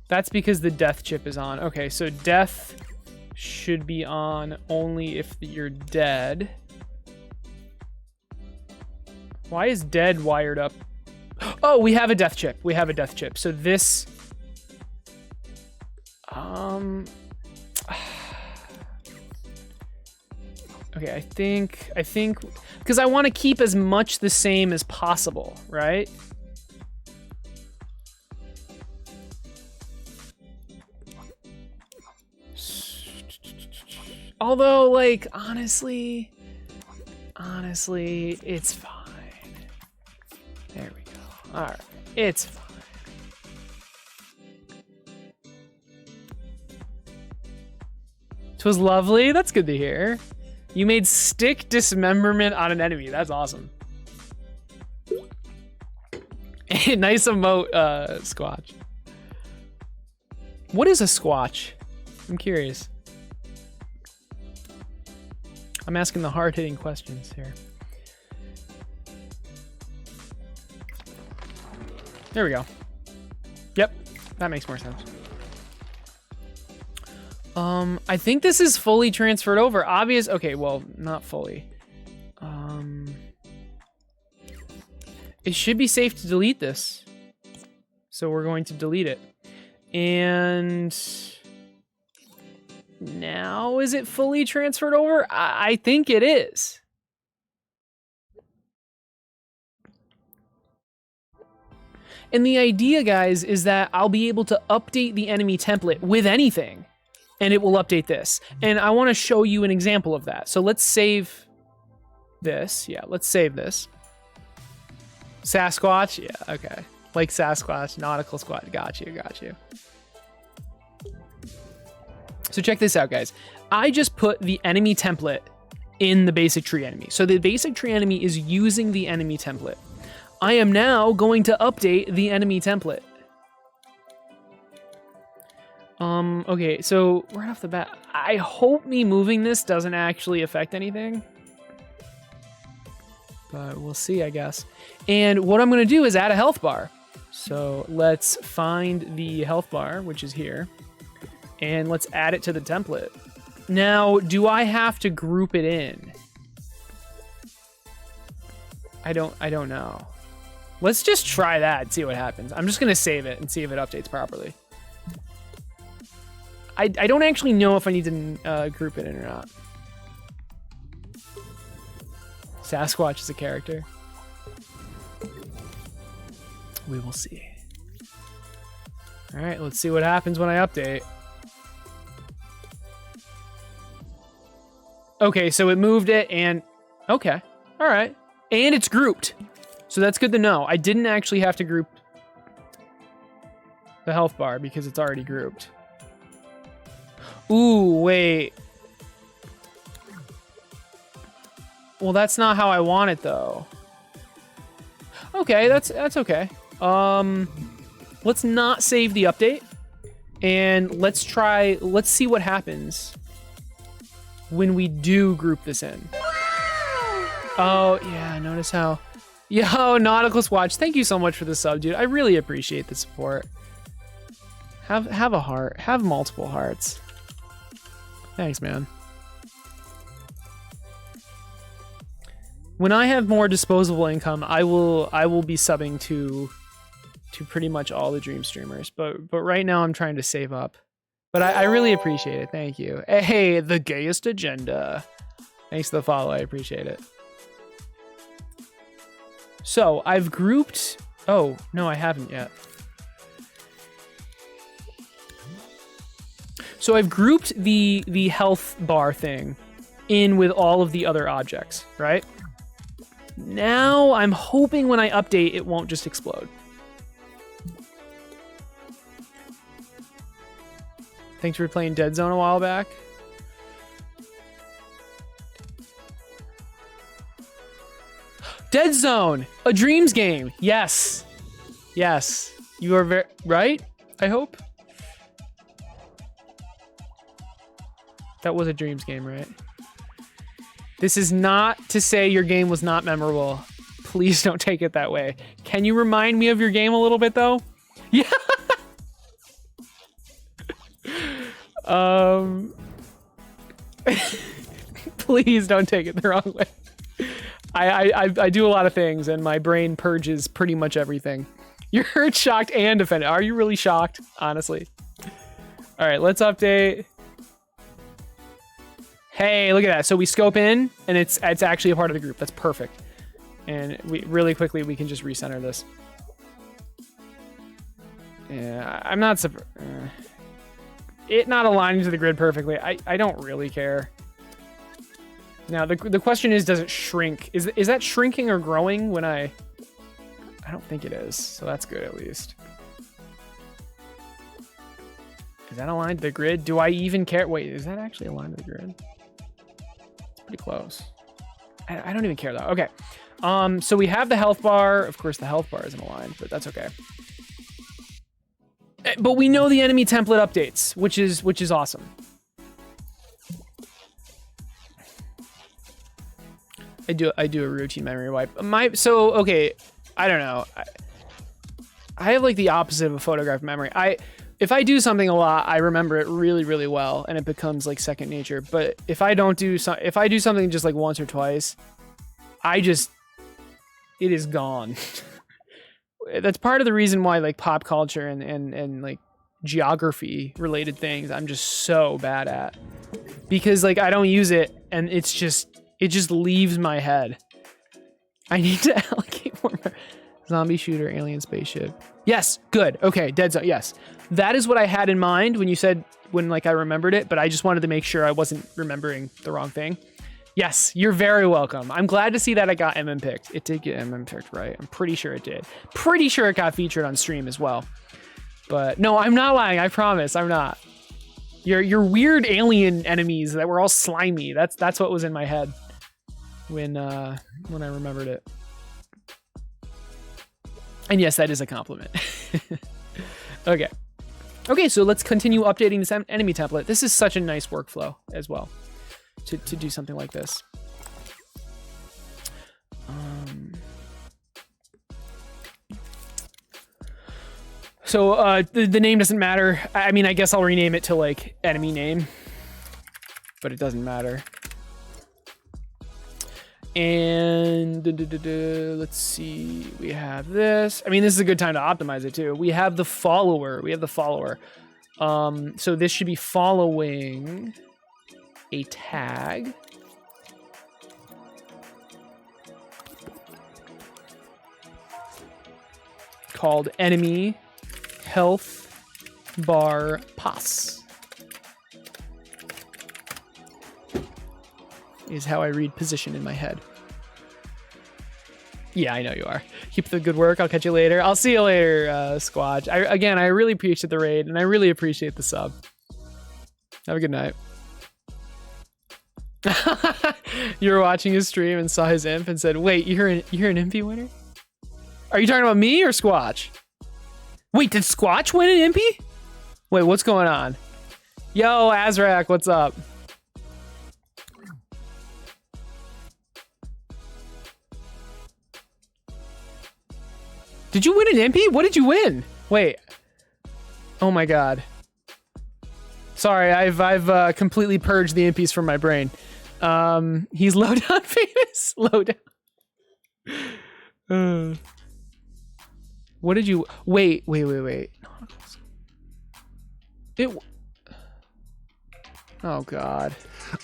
That's because the death chip is on. Okay, so death should be on only if you're dead. Why is dead wired up? Oh, we have a death chip. We have a death chip. So this... Okay, I think... Because I want to keep as much the same as possible, right? Although, like, honestly, it's fine. There we go. All right, it's fine. It was lovely. That's good to hear. You made stick dismemberment on an enemy. That's awesome. Nice emote, Squatch. What is a Squatch? I'm curious. I'm asking the hard-hitting questions here. There we go. Yep, that makes more sense. I think this is fully transferred over. Okay, well, not fully. It should be safe to delete this. So we're going to delete it. And now is it fully transferred over? I think it is. And the idea, guys, is that I'll be able to update the enemy template with anything, and it will update this. And I want to show you an example of that. So let's save this. Yeah, let's save this. Sasquatch? Yeah, okay. Like Sasquatch, Nautical Squatch. Got you. So check this out, guys. I just put the enemy template in the basic tree enemy. So the basic tree enemy is using the enemy template. I am now going to update the enemy template. Okay, so right off the bat, I hope me moving this doesn't actually affect anything. But we'll see, I guess. And what I'm gonna do is add a health bar. So let's find the health bar, which is here. And let's add it to the template. Now, do I have to group it in? I don't know. Let's just try that and see what happens. I'm just gonna save it and see if it updates properly. I don't actually know if I need to group it in or not. Sasquatch is a character. We will see. All right, let's see what happens when I update. Okay, so it moved it and, okay, all right. And it's grouped. So that's good to know. I didn't actually have to group the health bar because it's already grouped. Ooh, wait. Well, that's not how I want it though. Okay, that's okay. Let's not save the update. And let's see what happens when we do group this in. Oh, yeah, notice how... Yo, Nautical Squatch, thank you so much for the sub, dude. I really appreciate the support. Have a heart. Have multiple hearts. Thanks, man. When I have more disposable income, I will be subbing to pretty much all the Dream streamers. But right now I'm trying to save up. But I really appreciate it. Thank you. Hey, the gayest agenda. Thanks for the follow. I appreciate it. So I've grouped Oh, no, I haven't yet. So I've grouped the health bar thing in with all of the other objects, right? Now I'm hoping when I update, it won't just explode. Thanks for playing Dead Zone a while back. Dead Zone, a Dreams game. Yes. Yes. You are very right, I hope. That was a Dreams game, right? This is not to say your game was not memorable. Please don't take it that way. Can you remind me of your game a little bit, though? Yeah. Please don't take it the wrong way. I do a lot of things, and my brain purges pretty much everything. You're hurt, shocked, and offended. Are you really shocked? Honestly. All right, let's update. Hey, look at that. So we scope in, and it's actually a part of the group. That's perfect. And we really quickly, we can just recenter this. Yeah, I'm not surprised. It not aligning to the grid perfectly. I don't really care. Now, the question is, does it shrink? Is that shrinking or growing when I don't think it is, so that's good at least. Is that aligned to the grid? Do I even care? Wait, is that actually aligned to the grid? It's pretty close. I don't even care though. Okay. So we have the health bar. Of course, the health bar isn't aligned, but that's okay. But we know the enemy template updates, which is awesome. I do a routine memory wipe. So okay, I don't know. I have like the opposite of a photograph memory. If I do something a lot, I remember it really, really well, and it becomes like second nature. But if I do something just like once or twice, it is gone. That's part of the reason why like pop culture and like geography related things I'm just so bad at, because like I don't use it, and it just leaves my head. I need to allocate more. Zombie shooter, alien spaceship. Yes, good. Okay, Dead Zone. Yes, that is what I had in mind when you said like I remembered it, but I just wanted to make sure I wasn't remembering the wrong thing. Yes, you're very welcome. I'm glad to see that I got MM picked. It did get MM picked, right? I'm pretty sure it did. Pretty sure it got featured on stream as well. But no, I'm not lying. I promise, I'm not. Your weird alien enemies that were all slimy. That's what was in my head when I remembered it. And yes, that is a compliment. Okay. Okay, so let's continue updating this enemy template. This is such a nice workflow as well to do something like this. So the name doesn't matter. I mean, I guess I'll rename it to like enemy name, but it doesn't matter. And let's see, we have this. I mean, this is a good time to optimize it too. We have the follower. So this should be following a tag. Called enemy health bar pass. Is how I read position in my head. Yeah, I know you are. Keep the good work. I'll catch you later. I'll see you later, Squatch. I really appreciate the raid, and I really appreciate the sub. Have a good night. You were watching his stream and saw his imp and said, wait, you're an impy winner? Are you talking about me or Squatch? Wait, did Squatch win an impy? Wait, what's going on? Yo, Azrak, what's up? Did you win an impy? What did you win? Wait. Oh my god. Sorry, I've completely purged the impies from my brain. He's Lowdown famous. Lowdown. What did you? Wait. It. Oh god.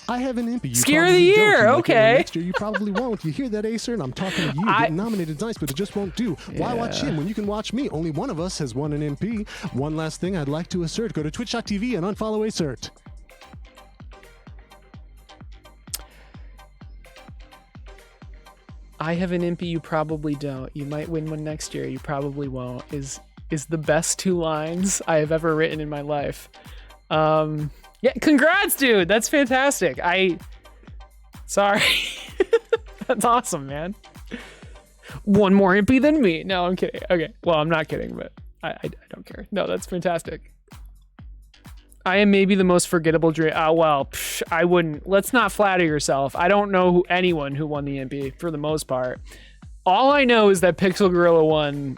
I have an impy. You Scare of the probably don't. year, You might get one okay. next year, you probably won't. You hear that, Acer? And I'm talking to you. Getting nominated is nice, but it just won't do. Why watch him when you can watch me? Only one of us has won an MP. One last thing I'd like to assert. Go to twitch.tv and unfollow Acert. I have an impy, you probably don't. You might win one next year, you probably won't. Is the best 2 lines I have ever written in my life. Yeah, congrats, dude. That's fantastic. Sorry. That's awesome, man. One more impy than me. No, I'm kidding. Okay. Well, I'm not kidding, but I don't care. No, that's fantastic. I am maybe the most forgettable I wouldn't. Let's not flatter yourself. I don't know anyone who won the impy for the most part. All I know is that Pixel Gorilla won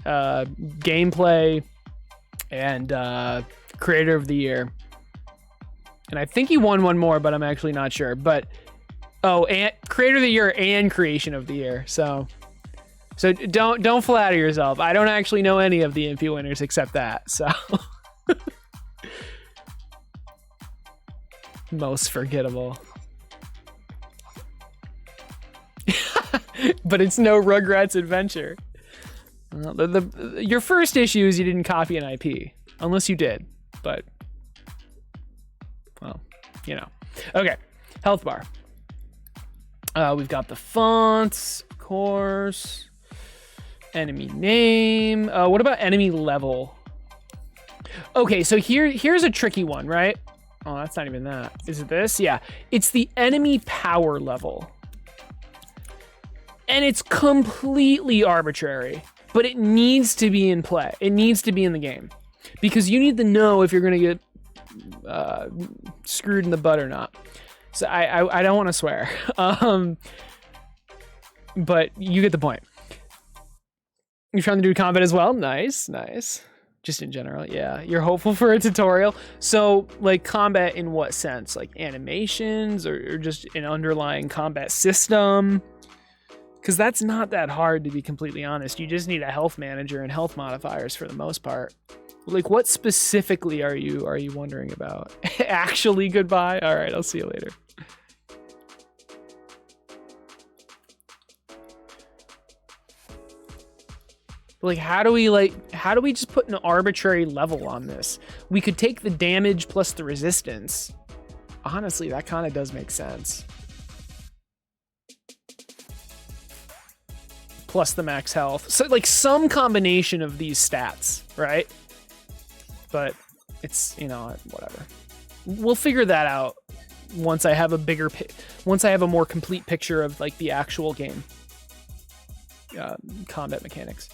gameplay and creator of the year. And I think he won one more, but I'm actually not sure. But and creator of the year and creation of the year. So don't flatter yourself. I don't actually know any of the impy winners except that. So most forgettable. But it's no Rugrats adventure. Your first issue is you didn't copy an IP, unless you did. But well, you know. Okay, health bar. We've got the fonts, of course. Enemy name. What about enemy level? Okay, so here's a tricky one, right? Oh, that's not even that. Is it this? Yeah, it's the enemy power level. And it's completely arbitrary, but it needs to be in play. It needs to be in the game because you need to know if you're going to get screwed in the butt or not. So I don't want to swear, but you get the point. You're trying to do combat as well. Nice. Just in general, yeah. You're hopeful for a tutorial. So, like, combat in what sense? Like animations or just an underlying combat system? Because that's not that hard, to be completely honest. You just need a health manager and health modifiers for the most part. Like, what specifically are you wondering about? Actually, goodbye? All right, I'll see you later. Like, how do we just put an arbitrary level on this? We could take the damage plus the resistance. Honestly, that kind of does make sense. Plus the max health. So, like, some combination of these stats, right? But it's, you know, whatever. We'll figure that out once I have a more complete picture of, like, the actual game. Combat mechanics.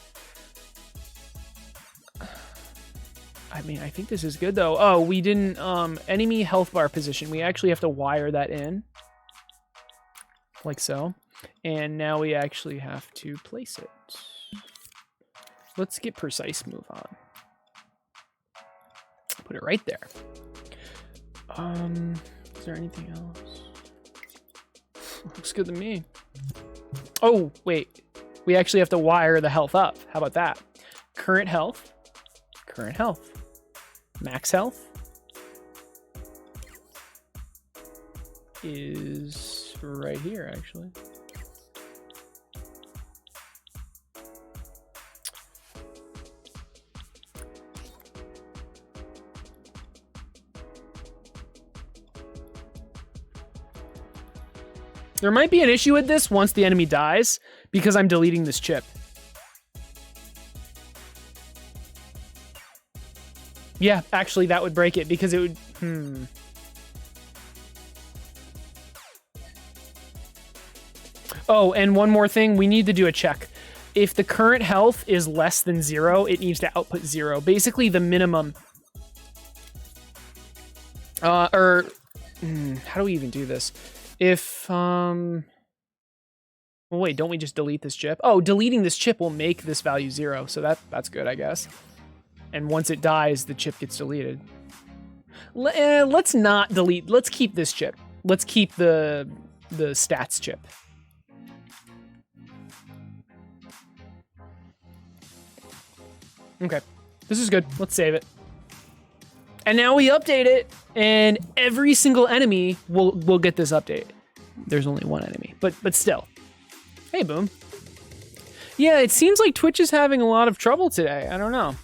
I mean, I think this is good, though. Oh, we didn't, enemy health bar position. We actually have to wire that in. Like so. And now we actually have to place it. Let's get precise move on. Put it right there. Is there anything else? Looks good to me. Oh, wait. We actually have to wire the health up. How about that? Current health. Current health. Max health is right here, actually. There might be an issue with this once the enemy dies because I'm deleting this chip. Yeah, actually that would break it because it would, Oh, and one more thing, we need to do a check. If the current health is less than 0, it needs to output 0. Basically the minimum. How do we even do this? If, well, wait, don't we just delete this chip? Oh, deleting this chip will make this value 0, so that's good, I guess. And once it dies, the chip gets deleted. Let's not delete, let's keep this chip. Let's keep the stats chip. Okay, this is good, let's save it. And now we update it, and every single enemy will get this update. There's only one enemy, but still. Hey, Boom. Yeah, it seems like Twitch is having a lot of trouble today. I don't know.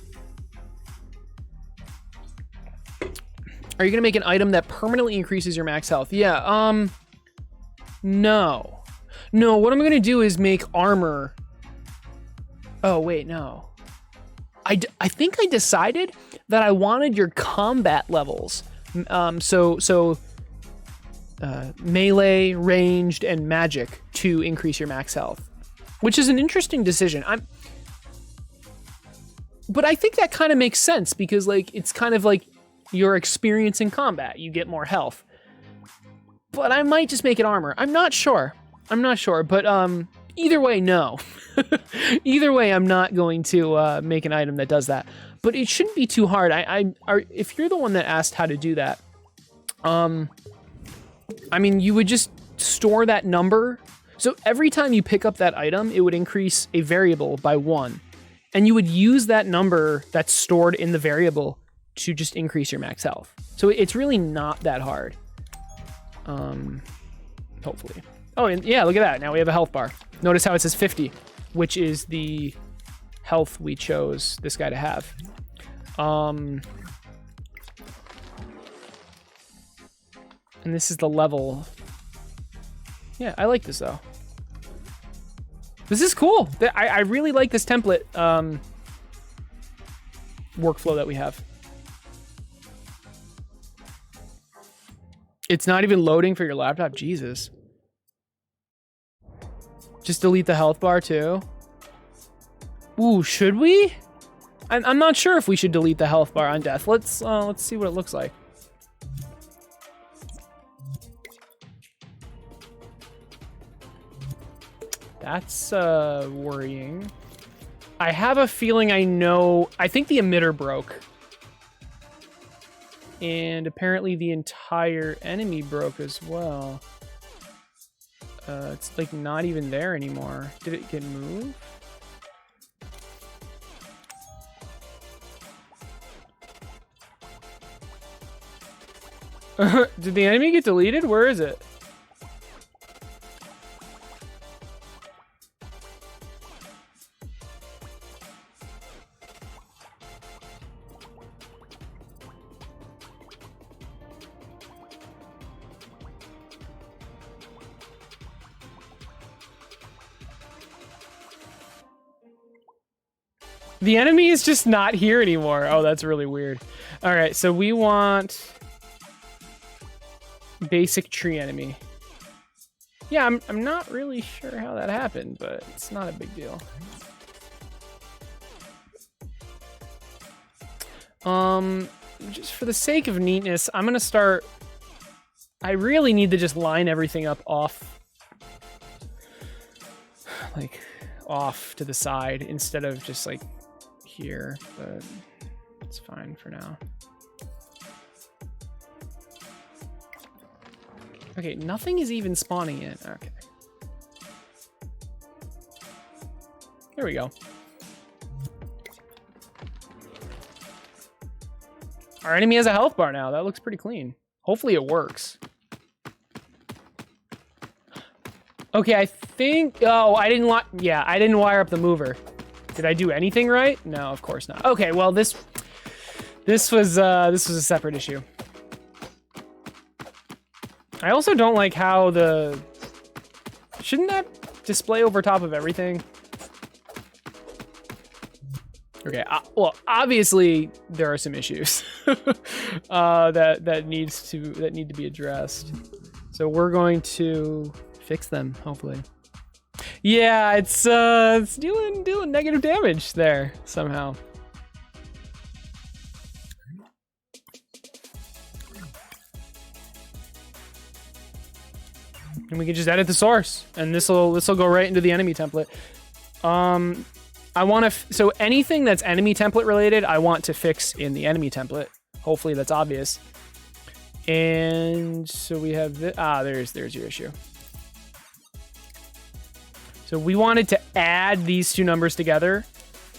Are you gonna make an item that permanently increases your max health? Yeah, no. No, what I'm gonna do is make armor. Oh, wait, no. I think I decided that I wanted your combat levels. Melee, ranged, and magic to increase your max health, which is an interesting decision. But I think that kind of makes sense because like it's kind of like your experience in combat. You get more health. But I might just make it armor. I'm not sure, but either way, no. Either way, I'm not going to make an item that does that. But it shouldn't be too hard. If you're the one that asked how to do that, I mean, you would just store that number. So every time you pick up that item, it would increase a variable by 1. And you would use that number that's stored in the variable to just increase your max health. So it's really not that hard. Hopefully. Oh, and yeah, look at that. Now we have a health bar. Notice how it says 50, which is the health we chose this guy to have. And this is the level. Yeah, I like this though. This is cool. I really like this template workflow that we have. It's not even loading for your laptop. Jesus. Just delete the health bar too. Ooh, should we? I'm not sure if we should delete the health bar on death. Let's see what it looks like. That's worrying. I have a feeling I think the emitter broke. And apparently the entire enemy broke as well. It's like not even there anymore. Did it get moved? Did the enemy get deleted? Where is it? The enemy is just not here anymore. Oh, that's really weird. All right, so we want basic tree enemy. Yeah, I'm not really sure how that happened, but it's not a big deal. Just for the sake of neatness, I'm gonna start. I really need to just line everything up off, like off to the side instead of just like here, but it's fine for now. Okay, nothing is even spawning in. Okay. Here we go. Our enemy has a health bar now. That looks pretty clean. Hopefully it works. Okay, I think... Oh, I didn't wire up the mover. Did I do anything right? No, of course not. Okay, well, this was a separate issue. I also don't like how shouldn't that display over top of everything? Okay, well, obviously there are some issues that need to be addressed. So we're going to fix them, hopefully. Yeah, it's dealing negative damage there somehow. And we can just edit the source, and this'll go right into the enemy template. I want to so anything that's enemy template related, I want to fix in the enemy template. Hopefully that's obvious. And so we have there's your issue. So we wanted to add these two numbers together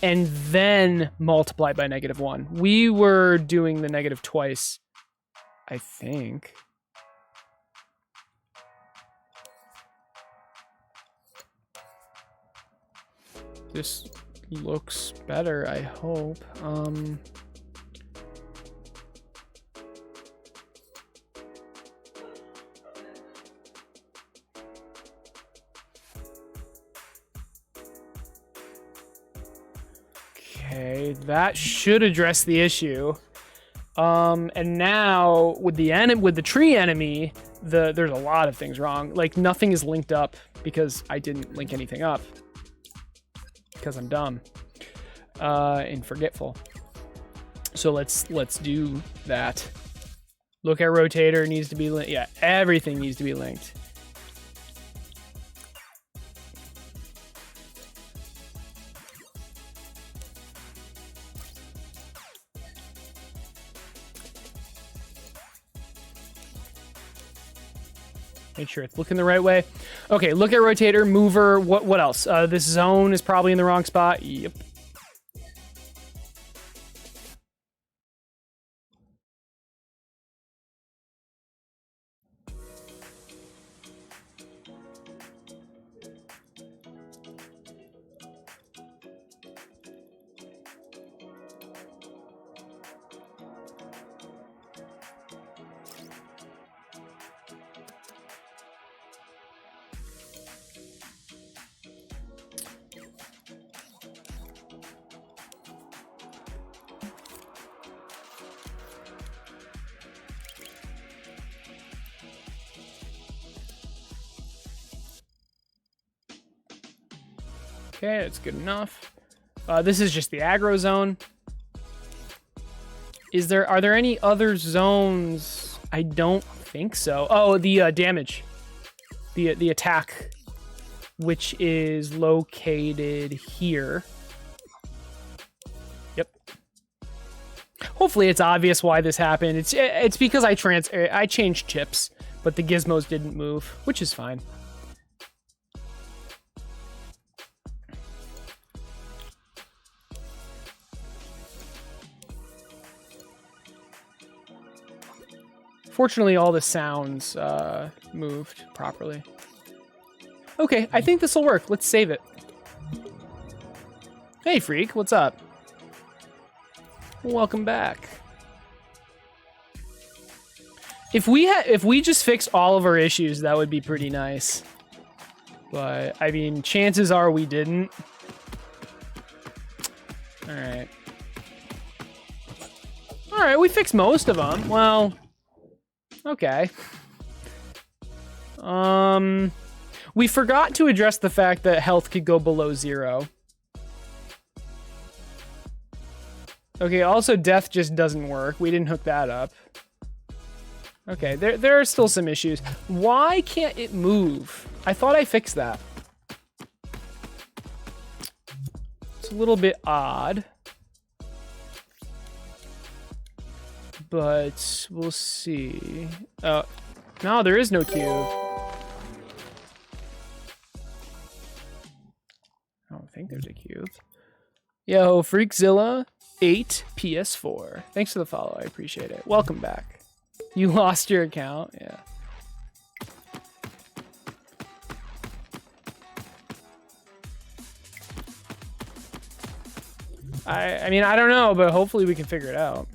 and then multiply by -1. We were doing the negative twice, I think. This looks better, I hope. Okay, that should address the issue. And now with the tree enemy, there's a lot of things wrong. Like nothing is linked up because I didn't link anything up. Because I'm dumb and forgetful. So let's do that. Look at rotator needs to be linked. Yeah, everything needs to be linked. Make sure it's looking the right way. Okay, look at rotator, mover. What else? This zone is probably in the wrong spot. Yep. Okay, that's good enough. This is just the aggro zone. Are there any other zones? I don't think so. Oh, the damage. The attack, which is located here. Yep. Hopefully it's obvious why this happened. It's because I changed chips, but the gizmos didn't move, which is fine. Fortunately, all the sounds moved properly. Okay, I think this will work. Let's save it. Hey, Freak, what's up? Welcome back. If we just fix all of our issues, that would be pretty nice. But I mean, chances are we didn't. All right. All right, we fixed most of them. Well. Okay. We forgot to address the fact that health could go below 0. Okay, also death just doesn't work. We didn't hook that up. Okay, there are still some issues. Why can't it move? I thought I fixed that. It's a little bit odd. But we'll see. No, there is no cube. I don't think there's a cube. Yo, Freakzilla 8 PS4. Thanks for the follow. I appreciate it. Welcome back. You lost your account? Yeah. I mean, I don't know, but hopefully we can figure it out.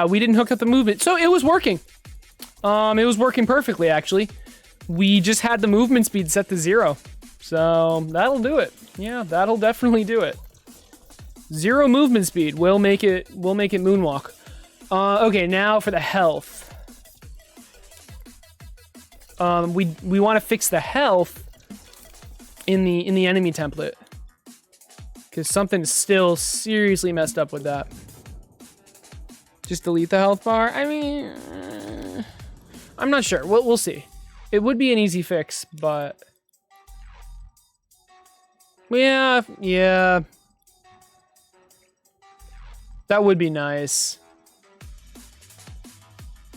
We didn't hook up the movement. So it was working. It was working perfectly, actually. We just had the movement speed set to 0. So that'll do it. Yeah, that'll definitely do it. 0 movement speed will make it moonwalk. Okay, now for the health. We want to fix the health in the enemy template. Because something's still seriously messed up with that. Just delete the health bar? I mean, I'm not sure. We'll see. It would be an easy fix, but... Yeah. That would be nice.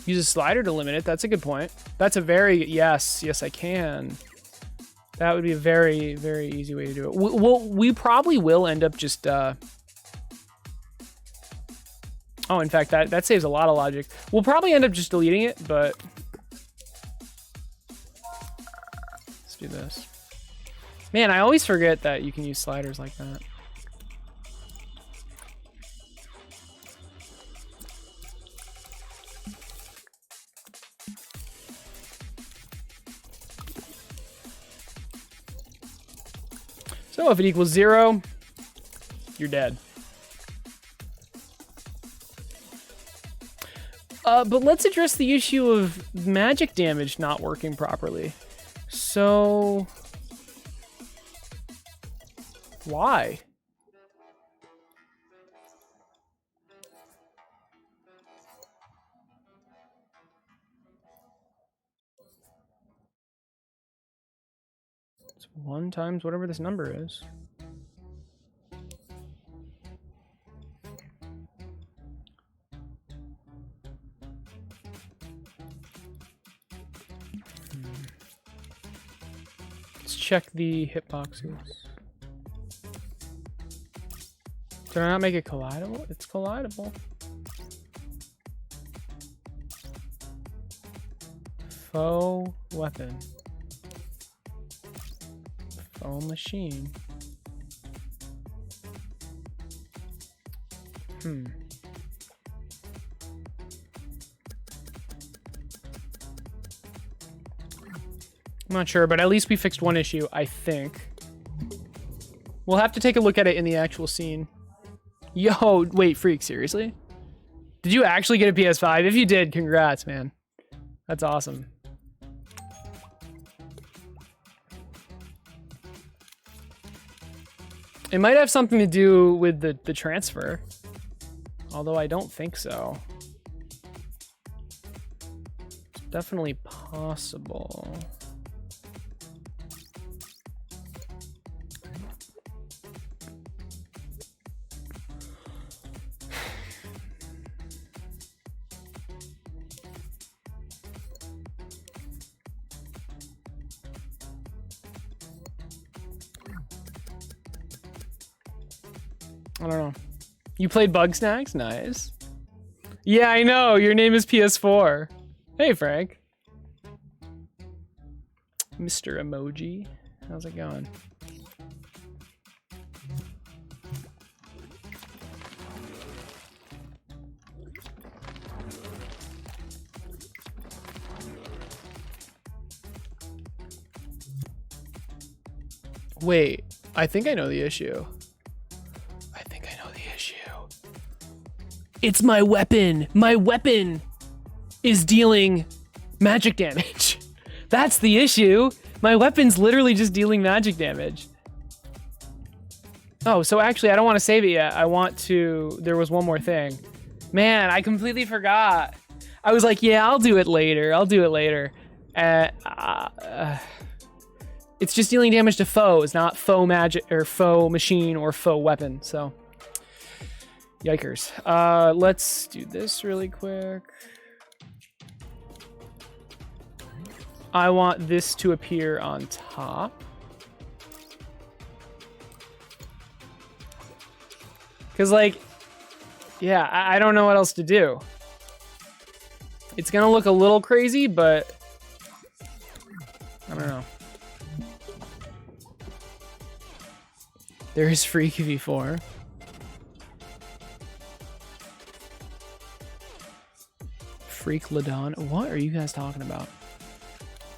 Use a slider to limit it. That's a good point. That's a very... Yes, I can. That would be a very, very easy way to do it. We probably will end up just... Oh, in fact, that saves a lot of logic. We'll probably end up just deleting it, but... Let's do this. Man, I always forget that you can use sliders like that. So if it equals 0, you're dead. But let's address the issue of magic damage not working properly. So... Why? It's 1 times whatever this number is. Let's check the hitboxes. Did I not make it collidable? It's collidable. Faux weapon. Faux machine. I'm not sure, but at least we fixed one issue, I think. We'll have to take a look at it in the actual scene. Yo, wait, Freak, seriously? Did you actually get a PS5? If you did, congrats, man. That's awesome. It might have something to do with the transfer. Although I don't think so. It's definitely possible. I don't know. You played Bug Snacks? Nice. Yeah, I know. Your name is PS4. Hey, Frank. Mr. Emoji. How's it going? Wait, I think I know the issue. It's my weapon. My weapon is dealing magic damage. That's the issue. My weapon's literally just dealing magic damage. Oh, so actually I don't want to save it yet. I want to... There was one more thing. Man, I completely forgot. I was like, yeah, I'll do it later. I'll do it later. It's just dealing damage to foes, not faux magic or faux machine or faux weapon, so... Yikers. Let's do this really quick. I want this to appear on top. Because, like, yeah, I don't know what else to do. It's gonna look a little crazy, but I don't know. There is Freak V4. Freak Ladon. What are you guys talking about?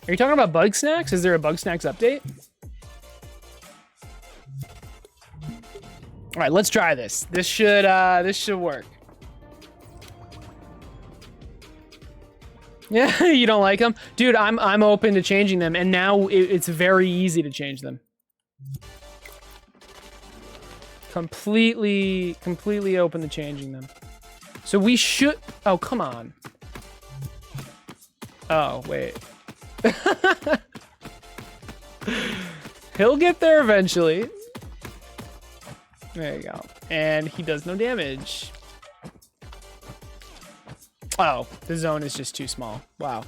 Are you talking about Bug Snacks? Is there a Bug Snacks update? All right, let's try this. This should work. Yeah, you don't like them? Dude, I'm open to changing them, and now it's very easy to change them. Completely open to changing them. So we should... Oh, come on. Oh, wait. He'll get there eventually. There you go. And he does no damage. Oh, the zone is just too small. Wow.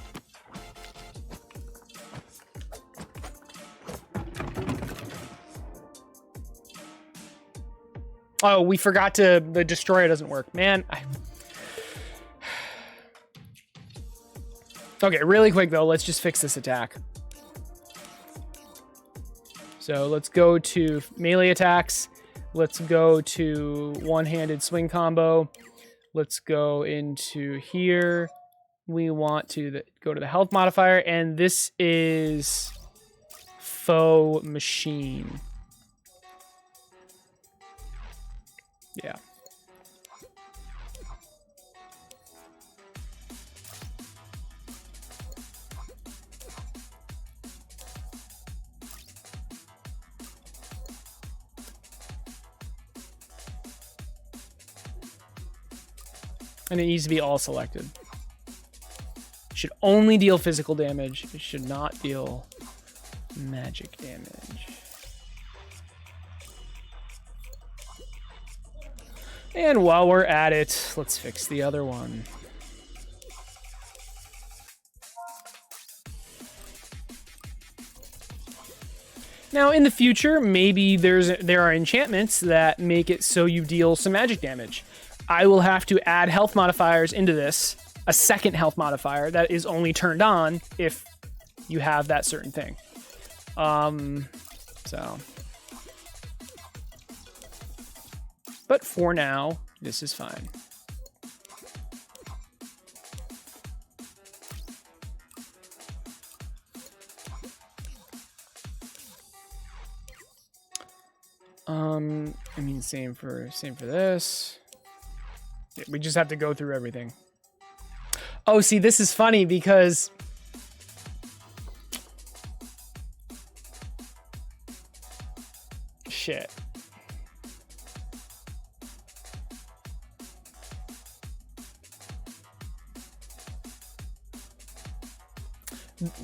Oh, we forgot to... The destroyer doesn't work. Man, Okay, really quick, though. Let's just fix this attack. So let's go to melee attacks. Let's go to one-handed swing combo. Let's go into here. We want to go to the health modifier, and this is faux machine. Yeah. And it needs to be all selected. It should only deal physical damage. It should not deal magic damage. And while we're at it, let's fix the other one. Now, in the future, maybe there are enchantments that make it so you deal some magic damage. I will have to add health modifiers into this, a second health modifier that is only turned on if you have that certain thing. But for now, this is fine. I mean, same for this. Yeah, we just have to go through everything. Oh, see, this is funny because shit.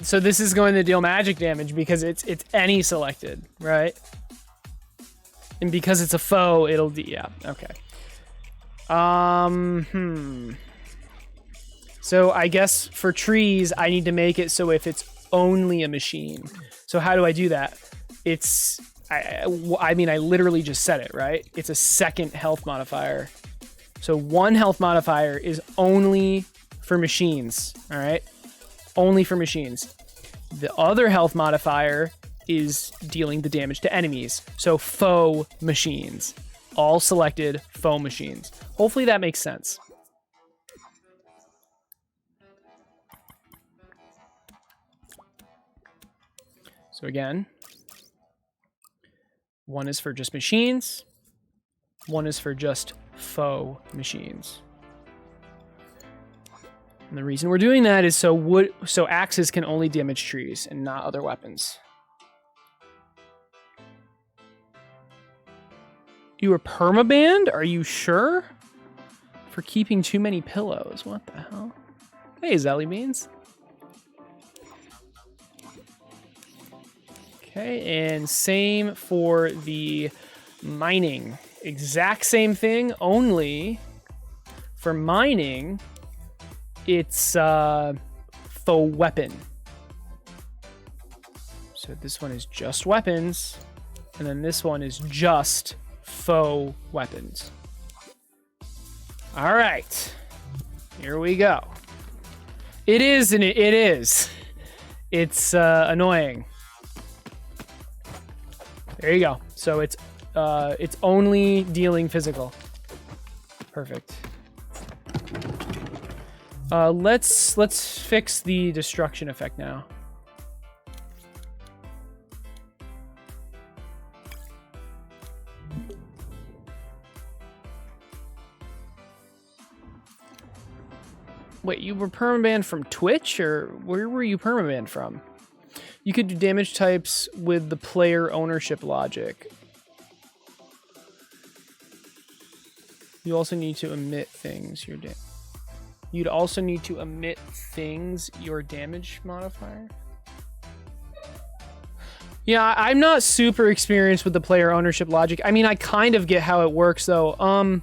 So this is going to deal magic damage because it's any selected, right? And because it's a foe, it'll yeah, okay. So I guess for trees, I need to make it so if it's only a machine. So how do I do that? I mean, I literally just said it, right? It's a second health modifier. So one health modifier is only for machines, all right? Only for machines. The other health modifier is dealing the damage to enemies. So faux machines. All selected faux machines. Hopefully that makes sense. So again, one is for just machines. One is for just faux machines. And the reason we're doing that is so axes can only damage trees and not other weapons. You were permabanned? Are you sure? For keeping too many pillows. What the hell? Hey, Zelly Beans. Okay, and same for the mining. Exact same thing, only for mining, it's faux weapon. So this one is just weapons, and then this one is just faux weapons. All right, here we go. It is, and it is. It's annoying. There you go. So it's only dealing physical. Perfect. Let's fix the destruction effect now. Wait, you were permabanned from Twitch, or where were you permabanned from? You could do damage types with the player ownership logic. You also need to omit things. You'd also need to omit things, your damage modifier. Yeah, I'm not super experienced with the player ownership logic. I mean, I kind of get how it works, though.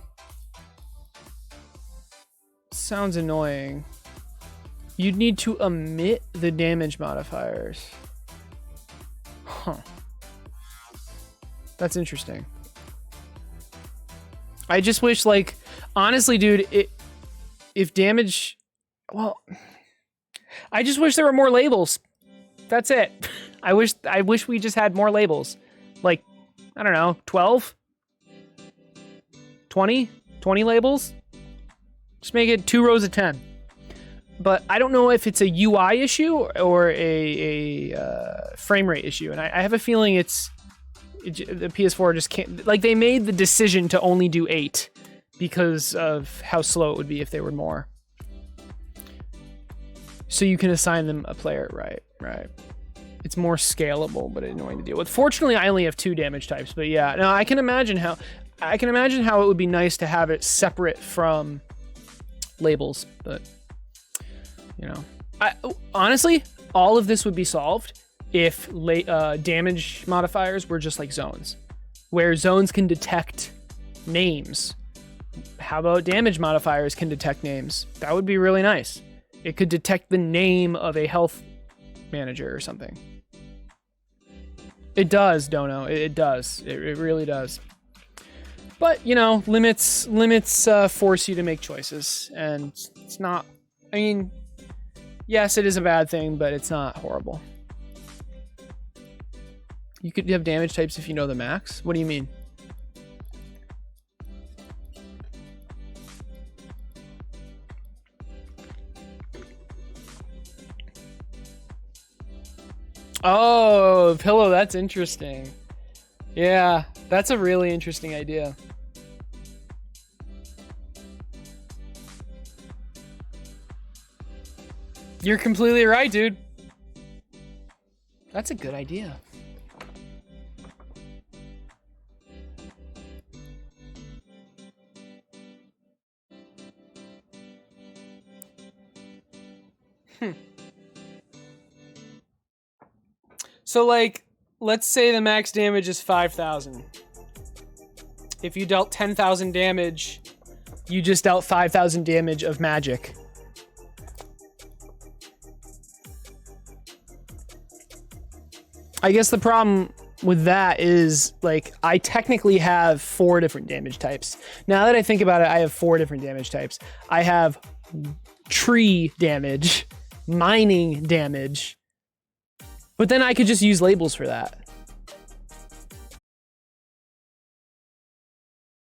Sounds annoying. You'd need to omit the damage modifiers. Huh. That's interesting. I just wish, like, honestly, dude, if damage... Well, I just wish there were more labels. That's it. I wish we just had more labels. Like, I don't know, 12? 20? 20 labels? Just make it 2 rows of 10. But I don't know if it's a UI issue or a frame rate issue. And I have a feeling the PS4 just can't... Like, they made the decision to only do 8 because of how slow it would be if they were more. So you can assign them a player, right. It's more scalable, but annoying to deal with. Fortunately, I only have 2 damage types, but yeah. No, I can imagine how it would be nice to have it separate from labels, but you know, honestly, all of this would be solved if damage modifiers were just like zones, where zones can detect names. How about damage modifiers can detect names? That would be really nice. It could detect the name of a health manager or something. It does, Dono. It does. It really does. But, you know, limits force you to make choices. And it's not... I mean, yes, it is a bad thing, but it's not horrible. You could have damage types if you know the max? What do you mean? Oh, pillow, that's interesting. Yeah, that's a really interesting idea. You're completely right, dude. That's a good idea. So, like, let's say the max damage is 5,000. If you dealt 10,000 damage, you just dealt 5,000 damage of magic. I guess the problem with that is, like, I technically have 4 different damage types. Now that I think about it, I have 4 different damage types. I have tree damage, mining damage, but then I could just use labels for that.